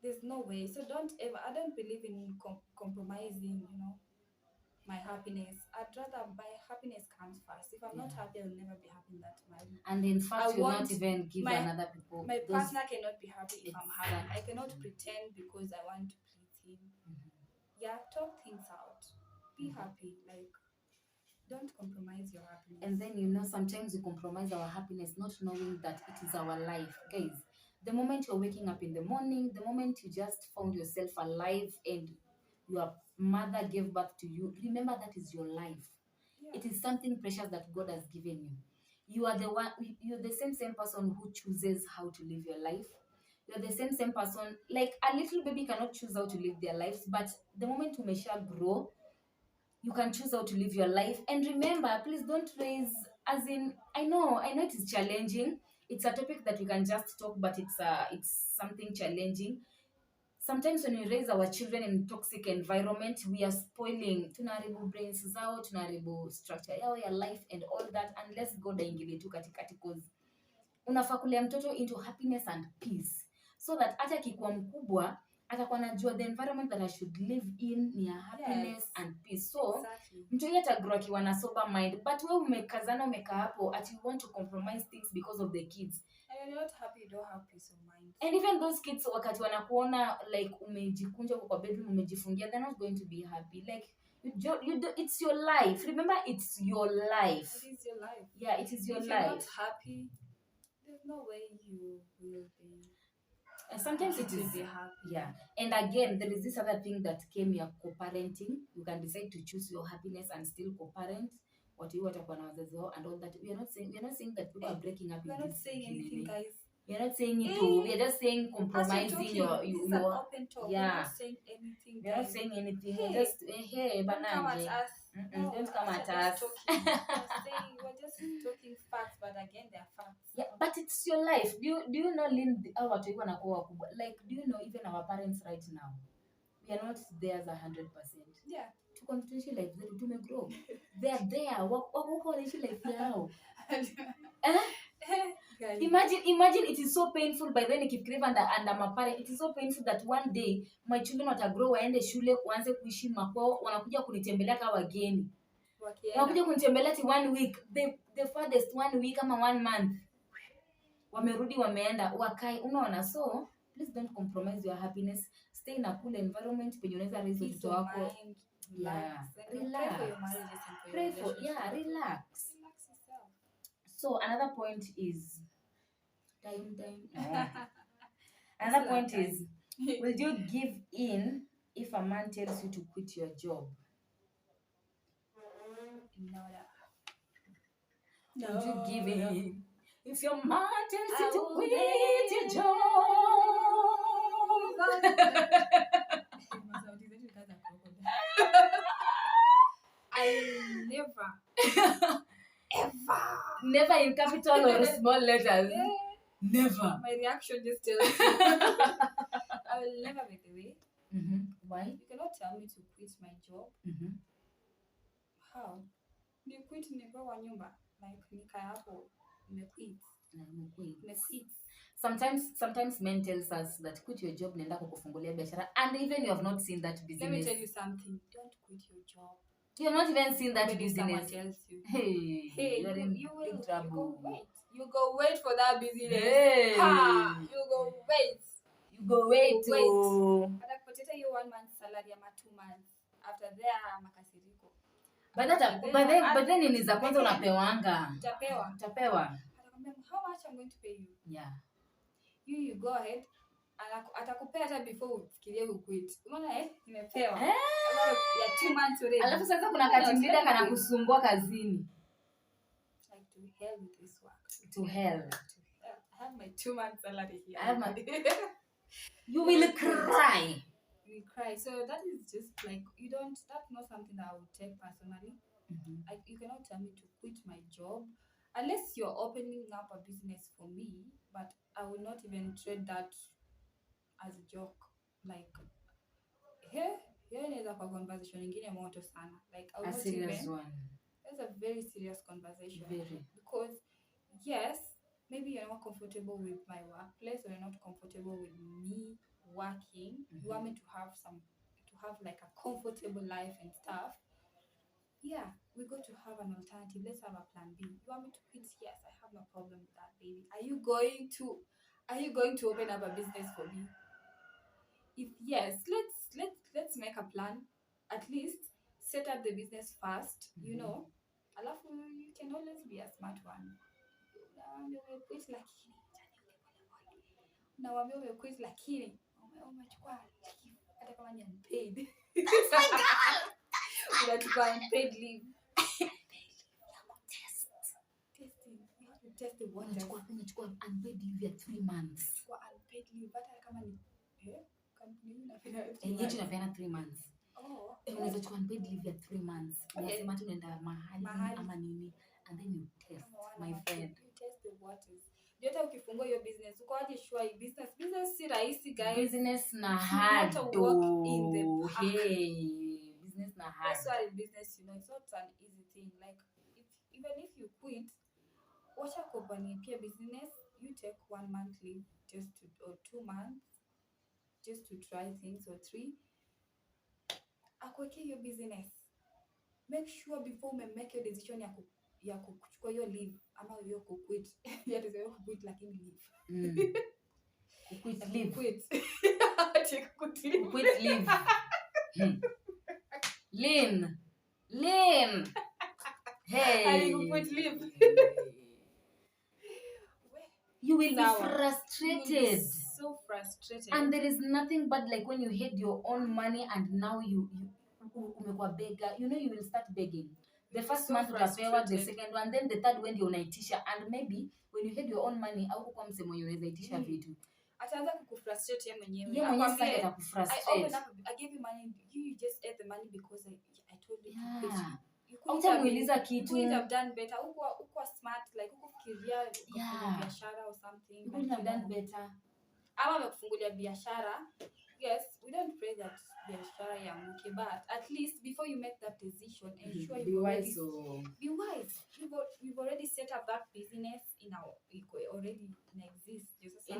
There's no way. So I don't believe in compromising, my happiness. I'd rather my happiness comes first. If I'm not happy, I'll never be happy in that marriage. And in fact, you not even give another people. My partner cannot be happy if I'm happy. I cannot pretend because I want to please him. Yeah, talk things out. Be happy. Like, don't compromise your happiness. And then sometimes we compromise our happiness not knowing that it is our life. Guys, the moment you're waking up in the morning, the moment you just found yourself alive and your mother gave birth to you, remember that is your life. It is something precious that God has given you. You're the same person who chooses how to live your life. You're the same person. Like a little baby cannot choose how to live their lives, but the moment you may grow, you can choose how to live your life. And remember, please don't raise, as in, I know it is challenging. It's a topic that we can just talk, but it's something challenging. sometimes when we raise our children in toxic environment, we are spoiling, tunaharibu brains zao, tunaharibu structure yao ya life and all that, unless God aingilie tu katikati, cause unafaa kulea mtoto into happiness and peace, so that hata akikuwa mkubwa atakuwa anajua the environment that I should live in ni ya happiness and peace. So mtu yeye atagrow akiwa na sober mind, but wewe umekazana umekaa hapo at you want to compromise things because of the kids. And you're not happy, you don't have peace of mind. And even those kids wakati wanakuona like umejikunja kwa bedroom umejifungia, they're not going to be happy. Like it's your life. Remember, it's your life. It is your life. Yeah, it is your if life. You're not happy, there's no way you will be. And sometimes it is be happy. Yeah. And again, there is this other thing that came here, co-parenting. You can decide to choose your happiness and still co-parent. What you watakuwa na wazazi wao and all that. We are not saying that people are breaking up. We are not saying anything, guys. We are not saying it too. We are just saying compromising your this is an open talk. Yeah. We're not saying anything. We're not saying anything. Hey, we're just hey, don't come at us. No, don't come at us. We're just talking facts, but again, they're facts. Yeah, but it's your life. Do you know, Lynn, our watu hivyo wanakuwa wakubwa? Like, do you know even our parents right now? We are not theirs 100%. Yeah. To constitution life zetu tumegrow. They are there. Wako wanaishi life yao. Imagine it is so painful by then if crave and I'm a parent. It is so painful that one day my children watagrow waende shule waanze kuishi makwao, wanakuja kunitembelea kama wageni. Wanakuja kunitembelea 1 week, the farthest 1 week ama 1 month. Wamerudi wameenda wakai, unaona. So please don't compromise your happiness. Stay in a cool environment penye unaweza raise watoto wako. Yeah, relax. Pray for relax. So another point is time. Another point is, will you give in if a man tells you to quit your job? No. Would you give in if your man tells you to quit your job? I never in capital or small letters. Never. My reaction just tells you. I will never make the way. Why? You cannot tell me to quit my job. How? Ni quit ni kwa nyumba. Like nika hapo nimequit. Sometimes men tells us that quit your job nenda kukufungulia biashara, and even you have not seen that business. Let me tell you something. Don't quit your job. You have not even seen that business. Someone tells you. Hey, you are in big trouble. You go wait for that business. Hey. You go wait. Atakupoteza hiyo 1 month salary ama 2 months. After there makasiriko. But then ni za kwanza unapewanga. Utapewa. Atakwambia how much I'm going to pay you. Yeah. You go ahead. Atakupea hata before ufikirie quit. Unaona nimepewa. Ya 2 months already. Alafu sasa kuna kati mdada kana kusumbua kazini. Like to hell with this work. To hell. I have my 2 months salary here. You will cry. You cry. So that is just like that's not something that I would take personally. You cannot tell me to quit my job unless you're opening up a business for me, but I will not even treat that as a joke. Like here inaweza kwa conversation nyingine moto sana. Like I will not serious one. It's a very serious conversation. Very. Because yes, maybe you're not comfortable with my workplace or you're not comfortable with me working. You want me to have like a comfortable life and stuff. Yeah, we got to have an alternative. Let's have a plan B. You want me to quit? Yes, I have no problem with that, baby. Are you going to open up a business for me? If yes, let's make a plan. At least set up the business first, you know. Alafu you can always be a smart one. Umekuit lakini nawaambia umekuit lakini umechukua hata kama ni unpaid. That's my girl. Unachukua unpaid leave. Testing. You have to test the water. Unachukua unpaid leave ya 3 months. Unachukua unpaid leave hata kama ni company inafanya yetu inafanya 3 months. Unaweza chukua unpaid leave ya 3 months. Unasema tu unaenda mahali ama nini, and then you test, my friend. You test the waters. Yote ukifungua hiyo business uko aje sure hii business si rahisi guys. Business na hard hard. walk in the park. Hey, business na hard. That's why business, it's not an easy thing. Like even if you quit, watch a company pia business, you take 1 month leave or 2 months just to try things, or 3. Akweke hiyo business. Make sure before you make your decision ya kuchukua hiyo leave ama hiyo kuquit. Ya tuseme kuquit lakini leave. Kuquit leave. Quit leave. Lean. Hey. Quit leave. You will be frustrated. You will be so frustrated. And there is nothing but like when you had your own money and now you umekuwa beggar, you will start begging. The first month utapewa, the second one, then the third when ndio unaitisha, and maybe when you had your own money au kwa msemo unaweza itisha vitu. Ataanza kukufrustrate yeye mwenyewe. Yeye mwenyewe sasa atakufrustrate. I gave you money, you just ate the money because I told you to quit. Utamuuliza kitu. You could have done better. Uko smart, like ukifikiria kufungua biashara or something. You could have done better. Ama amekufungulia biashara. Yes, we don't pray that biashara yaanguke, but at least before you make that decision, ensure you be wise. We've already set up that business in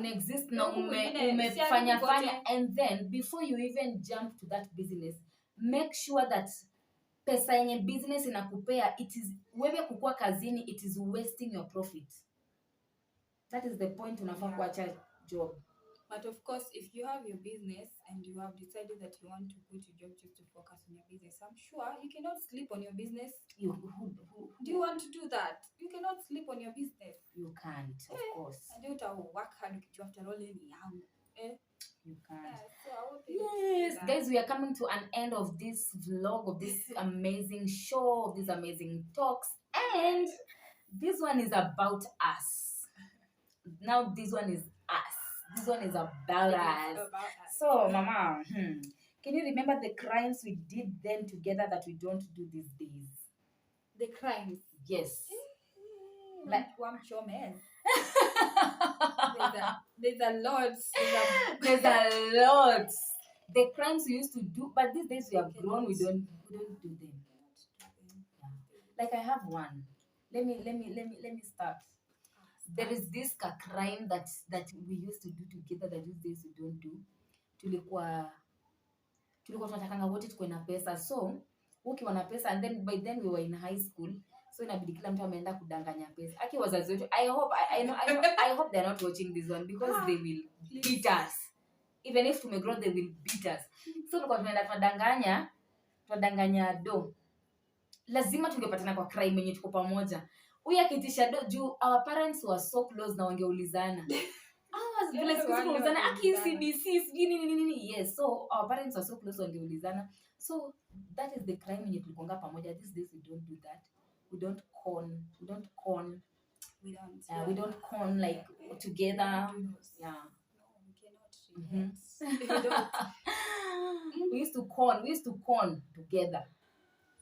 exist na umefanya, and then before you even jump to that business, make sure that pesa yenye business inakupea, it is wewe kukua kazini, it is wasting your profit. That is the point unafaa kuacha job. But of course, if you have your business and you have decided that you want to quit your job just to focus on your business, I'm sure you cannot sleep on your business. Do you want to do that? You cannot sleep on your business. You can't, of course. And you have to work hard after all young. You can't. Yeah, so yes, guys, we are coming to an end of this vlog, of this amazing show, of these amazing talks, and this one is about us. Now this one is us. This one is about us. So, Mama, can you remember the crimes we did then together that we don't do these days? The crimes? Yes. Like one show man. There's a lot. There's a lot. The crimes we used to do, but these days we have grown. We don't do them. Yeah. Like I have one. Let me start. There is this crime that we used to do together that these days we don't do. Tulikuwa tunatakanga wote tuko na pesa. So, ukiwa na pesa, and then by then we were in high school. So inabidi kila mtu ameenda kudanganya pesa. Aki wazazi wetu, I hope they're not watching this one because they will beat us. Even if tumegrow, they will beat us. So tulikuwa tunaenda tudanganya do. Lazima tungepatana kwa crime yenye tuko pamoja. Huyu akitisha do juu our parents were so close na wangeulizana. Vile siku tunaulizana AKCBC nini. Yes, so our parents were so close wangeulizana. So that is the crime yenye tulikonga pamoja. These days we don't do that. We don't con like together. Yeah. No, we cannot. We used to con together.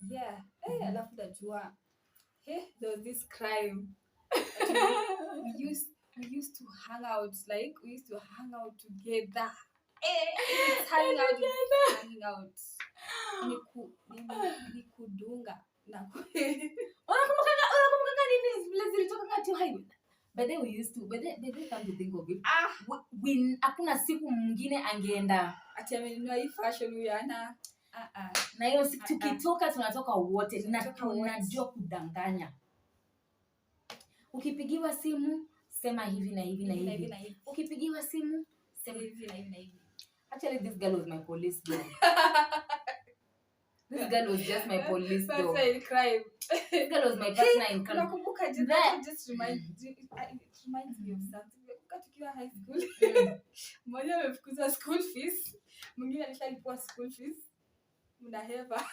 Yeah. Alafu najua. There was this crime. we used to hang out, like we used to hang out together. It's hanging out. Ni kudunga. Unakumbuka nini vile zilitoka kati highway? But then we used to, but they come to think of it. Hakuna siku mwingine angeenda. Ati amenunua hii fashion uyana. Na hiyo siku tukitoka tunatoka wote na tunajua kudanganya. Ukipigiwa simu sema hivi na hivi. Ukipigiwa simu sema hivi na hivi. Actually, this girl was my police dog. This girl was just my police dog. Partner in crime. This girl was my partner in crime. Nakumbuka just reminds me of something. Nakumbuka tukiwa high school. Mmoja amefukuzwa school fees. Mwingine alishalipwa school fees. Mnaheva.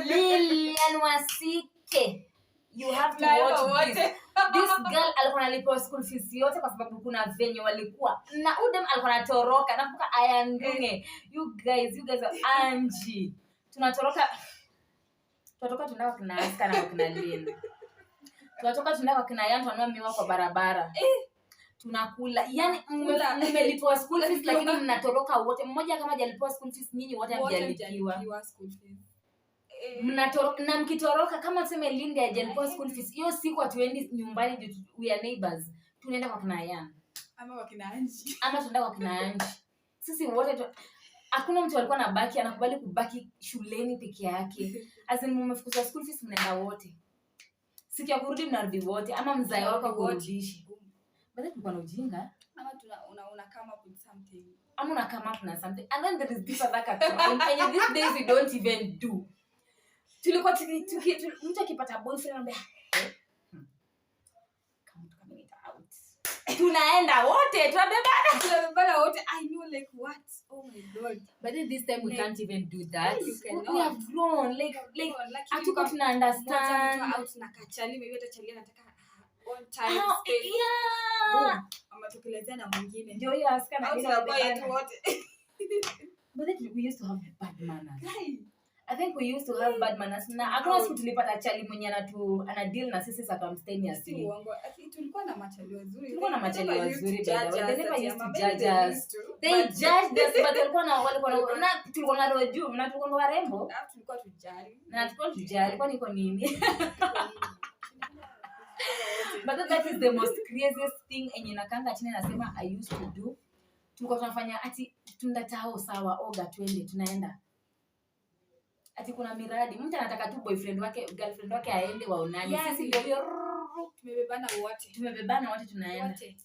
Lilian Wasike. You have to watch this. This girl alikuwa analipa school fees yote kwa sababu kuna venye walikuwa. Na udem alikuwa anatoroka. Nakumbuka ayandunge. You guys are Angie. Tunatoka tunao kina Ascar na kina Lynn. Tunatoka tunao kina Yantu anao miwa kwa barabara. tunakula. Yani mmelipiwa school fees lakini mnatoroka wote. Mmoja kama hajalipiwa school fees, nyinyi wote hamjalipiwa school fees. Mnatoroka, na mkitoroka kama tuseme Linda hajalipiwa school fees, hiyo siku hatuendi nyumbani, we are neighbors. Tunaenda kwa kina Yan. Ama kwa kina Anji. Ama tunaenda kwa kina Anji. Sisi wote hakuna mtu alikuwa anabaki anakubali kubaki shuleni peke yake. Mmefukuzwa school fees, mnaenda wote. Siku ya kurudi mnarudi wote, ama mzae wako kurudisha. Baada tulikuwa na ujinga, ama una come up with something. Ama una come up na something. And then there is this other category. And these days we don't even do. Tulikuwa mtu akipata boyfriend anambia come it out. Tunaenda wote, tunabebana wote. I know like what? Oh my god. But then this time we can't even do that. We have grown like hatuko tuna understand. Out na kachali, maybe hata chali anataka on time space. Yeah. Ama tukielezea na mwingine. Ndio hiyo Ascar na ndio wote. But then we used to have bad manners. I think we used to have bad manners. Na hakuna siku tulipata chali mwenye ana deal na sisi circumstantially. Si uongo. Tulikuwa na machali wazuri. Tulikuwa na machali wazuri by the way. They never used to judge us. They judged us, but walikuwa na tulikuwa na roho juu, na tulikuwa warembo. Tulikuwa tujali. Na tulikuwa tujali kwa niko nini? But that is the most craziest thing enye nakanga chini nasema I used to do. Tulikuwa tunafanya ati tundatao sawa oga twende tunaenda. Ati kuna miradi, mtu anataka tu boyfriend wake, girlfriend wake aende waonane. Sisi ndio hiyo tumebebana wote tunaenda. Wote.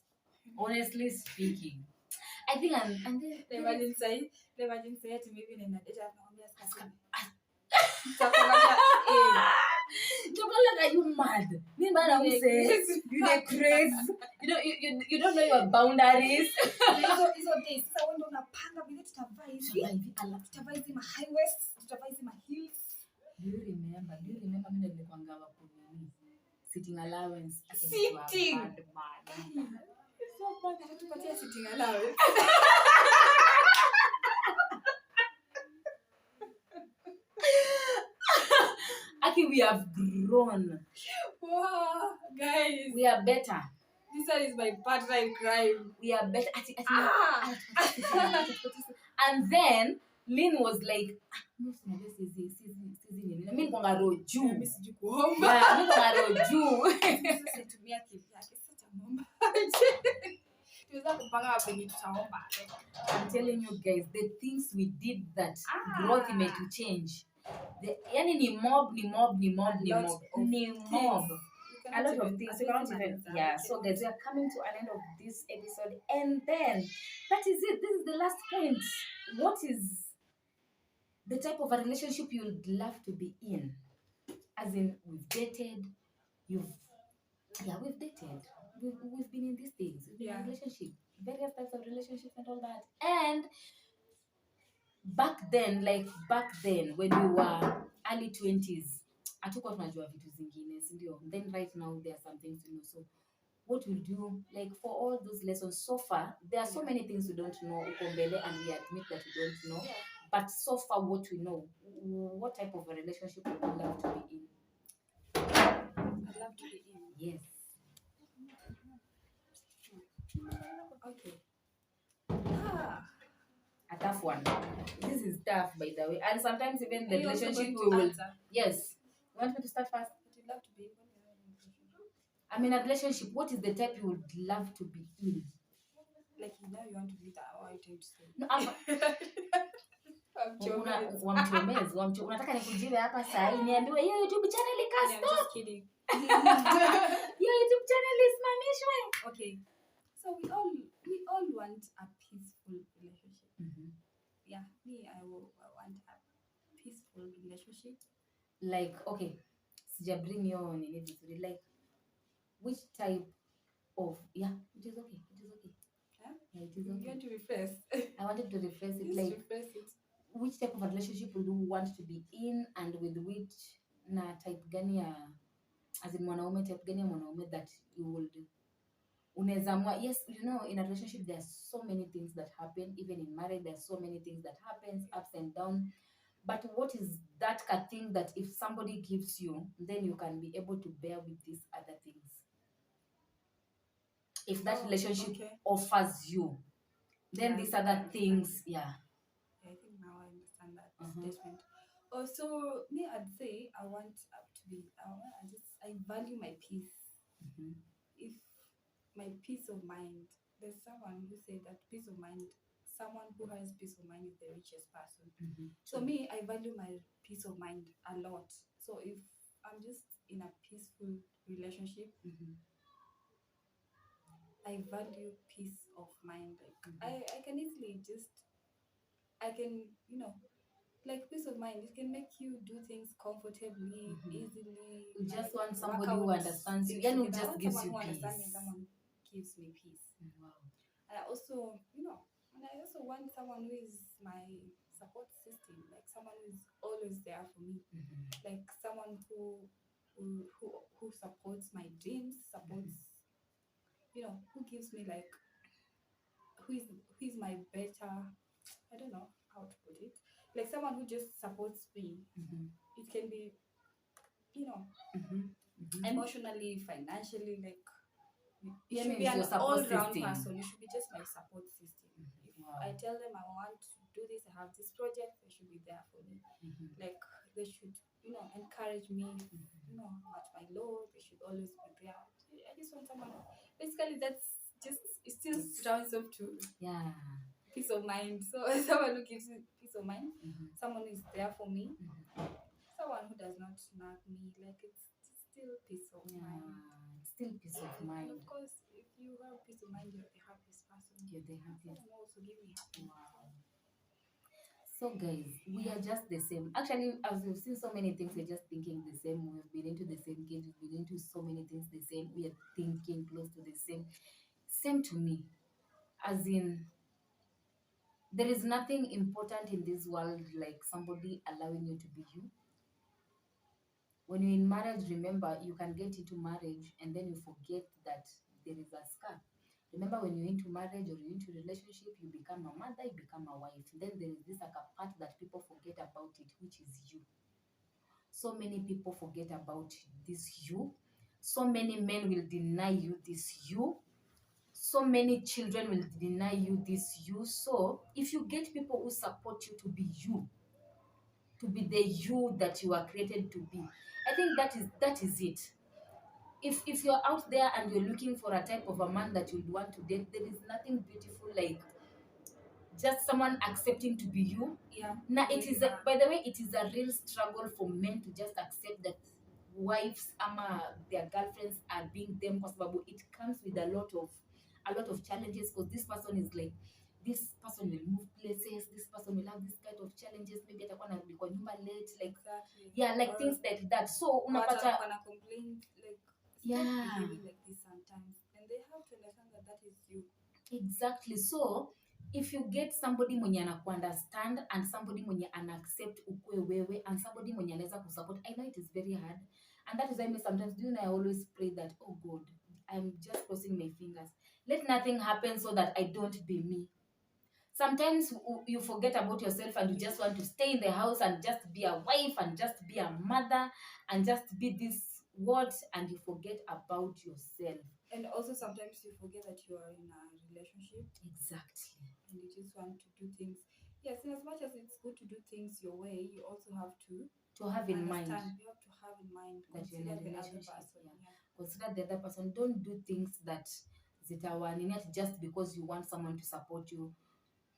Honestly speaking. I think and then imagine say maybe nina date anamwambia Ascar. Are you mad? Me man who says you are crazy. You don't know your boundaries. Hizo days sasa wewe ndio unapanga vile tutavaa hivi. Tutavaa hizi ma high waist, tutavaa hizi ma heels. Do you remember mimi nilikuwa ngawa kuni sitting allowance. Sitting. So bad tupatie sitting allowance. Aki, we have grown. Wow, guys. We are better. This one is my partner in crime. We are better. And then Lynn was like, mimi ngonga roju. Mimi siji kuomba. Yeah, mimi ngonga roju. Sasa tumia kipi yake sasa muomba. Tuweza kupanga hapo ni tutaomba. I'm telling you guys, the things we did that growth made to change. Yani ni mob. A lot of things. Yeah, so guys, we are coming to an end of this episode, and then that is it. This is the last point. What is the type of a relationship you would love to be in? As in, we've dated. We've dated. We've been in these things. We've been in a relationship, various types of relationships and all that. And back then when we were early 20s, hatukuwa tunajua vitu zingine, si ndio? Then right now there are some things to know. So what we do, like for all those lessons so far, there are so many things we don't know uko mbele, and we admit that we don't know. Yeah. But so far what we know, what type of a relationship would you love to be in? I'd love to be in. Yes. Okay. A tough one. This is tough, by the way. And sometimes even the relationship we will answer. Yes. You want me to start first? Would you love to be in? I mean, a relationship, what is the type you would love to be in? Like now you want to be that, or are you trying to say? No, unataka nikujiwe hapa saa hii niambiwe hiyo YouTube channel ikastop. I'm just kidding. Hiyo YouTube channel isimamishwe. Okay. So we all want a peaceful relationship. Mm-hmm. Yeah, I want a peaceful relationship. Like, okay, sija bring your nini vizuri, like which type of, yeah, it is okay. Huh? Yeah, it is okay. You want to rephrase? I wanted to rephrase it. Please like rephrase it. Which type of a relationship would you want to be in, and with which na type gani ya, as in mwanaume, type gani ya mwanaume that you would unaweza mwa. Yes, you know, in a relationship there are so many things that happen. Even in marriage there are so many things that happens, ups and downs. But what is that thing that if somebody gives you, then you can be able to bear with these other things? if that Oh, relationship okay. offers you, then Yeah, I these think I other understand. things, yeah. Yeah, I think now I understand that Uh-huh. statement. Also, me, I'd say I want to be. I value my peace. Mm-hmm. If my peace of mind, there's someone who said that peace of mind, someone who has peace of mind is the richest person. Mm-hmm. So me, I value my peace of mind a lot. So if I'm just in a peaceful relationship, Mm-hmm. I value peace of mind. Like Mm-hmm. I can easily just I can, like peace of mind, it can make you do things comfortably, Mm-hmm. easily, You just like want work somebody who out understands you things and who together. I just want gives someone you who understands me and peace. someone gives me peace. Wow. And I also, and I also want someone who is my support system, like someone who is always there for me, Mm-hmm. like someone who supports my dreams, supports, Mm-hmm. who gives me like who is my better, I don't know how to put it, like someone who just supports me. Mm-hmm. It can be, you know, Mm-hmm. Mm-hmm. emotionally, financially, like it Yeah, no, should be it's an your support all-round system. person. It should be just my support system. If I Wow. tell them I want to do this, I have this project, they should be there for me. Mm-hmm. Like they should, encourage me. Mm-hmm. Match my load. They should always be there. I just want someone. Basically, that's just it still It's, rounds up to yeah. peace of mind. So someone who gives me peace of mind, Mm-hmm. someone who is there for me, Mm-hmm. someone who does not nag me. Like it's still peace of mind. Yeah. It's still peace of And mind. of course, if you have peace of mind, you're the happiest person. You're the Someone happiest. will also give me happiness. So, Wow. So, guys, we yeah. are just the same. Actually, as we've seen so many things, we're just thinking the same. We've been into the same kids, we've been into so many things the same. We are thinking close to the same. Same to me. As in, there is nothing important in this world like somebody allowing you to be you. When you're in marriage, remember, you can get into marriage and then you forget that there is a scar. Remember, when you're into marriage or you're into relationship, you become a mother, you become a wife. Then there is this like a part that people forget about it, which is you. So many people forget about this you. So many men will deny you this you. So many children will deny you this you. So if you get people who support you to be you, to be the you that you are created to be, I think that is it. If you're out there and you're looking for a type of a man that you'd want to date, there is nothing beautiful like just someone accepting to be you. Yeah, Now the it way is you are. by the way, it is a real struggle for men to just accept that wives ama their girlfriends are being them kwa sababu it comes with a lot of challenges because this person is like this person will move places, this person will have this kind of challenges, maybe atakuwa anarudi kwa nyumba late, like Exactly. yeah, like Or things like that, so what unapata gonna complain, like stop yeah. behaving like this sometimes. And they have to understand that that is you. Exactly. So if you get somebody mwenye anakuunderstand and somebody mwenye anaaccept ukue wewe and somebody mwenye anaweza kusupport, I know it is very hard. And that is why me sometimes do you know I always pray that, oh God, I'm just crossing my fingers. Let nothing happen so that I don't be me. Sometimes you forget about yourself and you just want to stay in the house and just be a wife and just be a mother and just be this what, and you forget about yourself. And also sometimes you forget that you are in a relationship Exactly. and you just want to do things. Yes, in as much as it's good to do things your way, you also have To have in mind understand. You have to have in mind, that you're in a consider the other relationship. person. Yeah. Yeah. Consider the other person. Don't do things that zitawaninat just because you want someone to support you.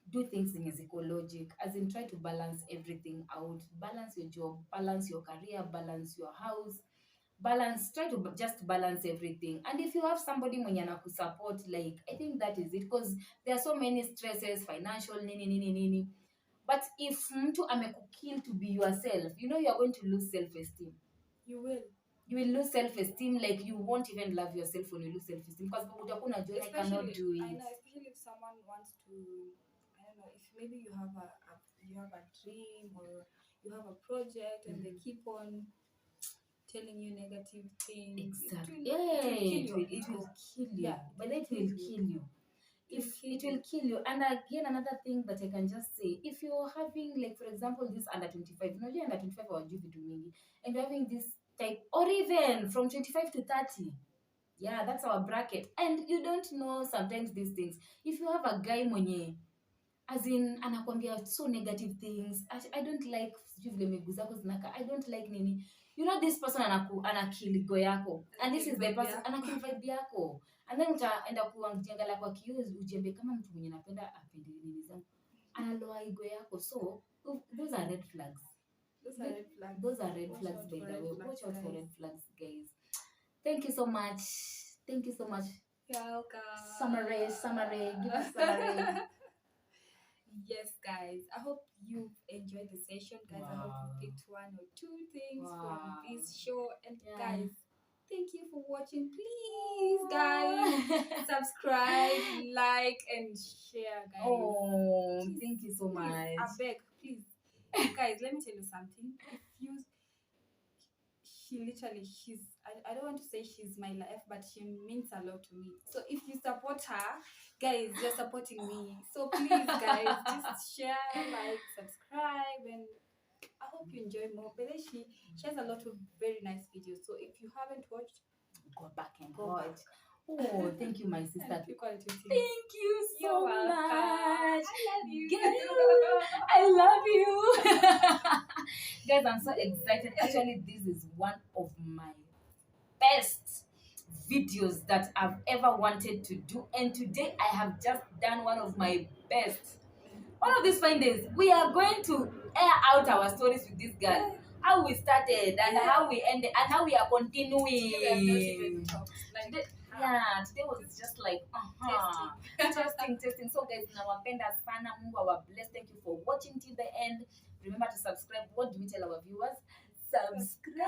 Do things in equal logic. As in try to balance everything out. Balance your job, balance your career, balance your house. Try to just balance everything. And if you have somebody mwenye anakusupport, like I think that is it because there are so many stresses, financial, nini, nini, nini. But if mtu amekukill to be yourself, you know you're going to lose self-esteem. You will. You will lose self-esteem, like you won't even love yourself when you lose self-esteem because utakuwa unajiona I cannot do I it. know, especially if someone wants to, I don't know, if maybe you have a dream or you have a project and they keep on telling you negative things, Exactly. it will kill Yeah, your it will ego. kill you. Yeah, But it will kill you. It If will kill it will you. kill you. And again, another thing that I can just say, if you're having, like, for example, this under 25, you know, you're under 25 or vitu mingi, and you're having this type, or even from 25 to 30, Yeah, that's our bracket. And you don't know sometimes these things. If you have a guy mwenye as in anakwambia so negative things, I don't like sijui vile miguu zako zinaka, I don't like nini, you know this person anakill go yako, and this is the person anakill vibe yako, and then utaenda kujiangalia kwa kioo ujembe kama mtu mwenye napenda apende nini zangu, analoa ego yako. So those are red flags. Those are red flags, by the way. Watch out for red flags, guys. Thank you so much. Thank you so much. You're welcome. Summary. Give us summary. Yes, guys. I hope you've enjoyed the session, guys. I hope you picked one or two things from this show. And guys, thank you for watching. Please, guys, subscribe, like, and share, guys. Oh, please, thank you so much. I beg, please. Guys, let me tell you something. I don't want to say she's my life, but she means a lot to me. So if you support her, guys, you're supporting me. So please, guys, just share, like, subscribe, and I hope you enjoy more. But she has a lot of very nice videos. So if you haven't watched, go back and watch. Oh, thank you, my sister. Thank you so much. I love you. I love you. Guys, I'm so excited. Actually, this is one of my best videos that I've ever wanted to do. And today I have just done one of my best. One of these fine days, we are going to air out our stories with this girl. How we started and how we ended and how we are continuing. Today was just like testing. So guys, nawapenda sana. Mungu awabless. Thank you for watching till the end. Remember to subscribe. What do we tell our viewers? Subscribe.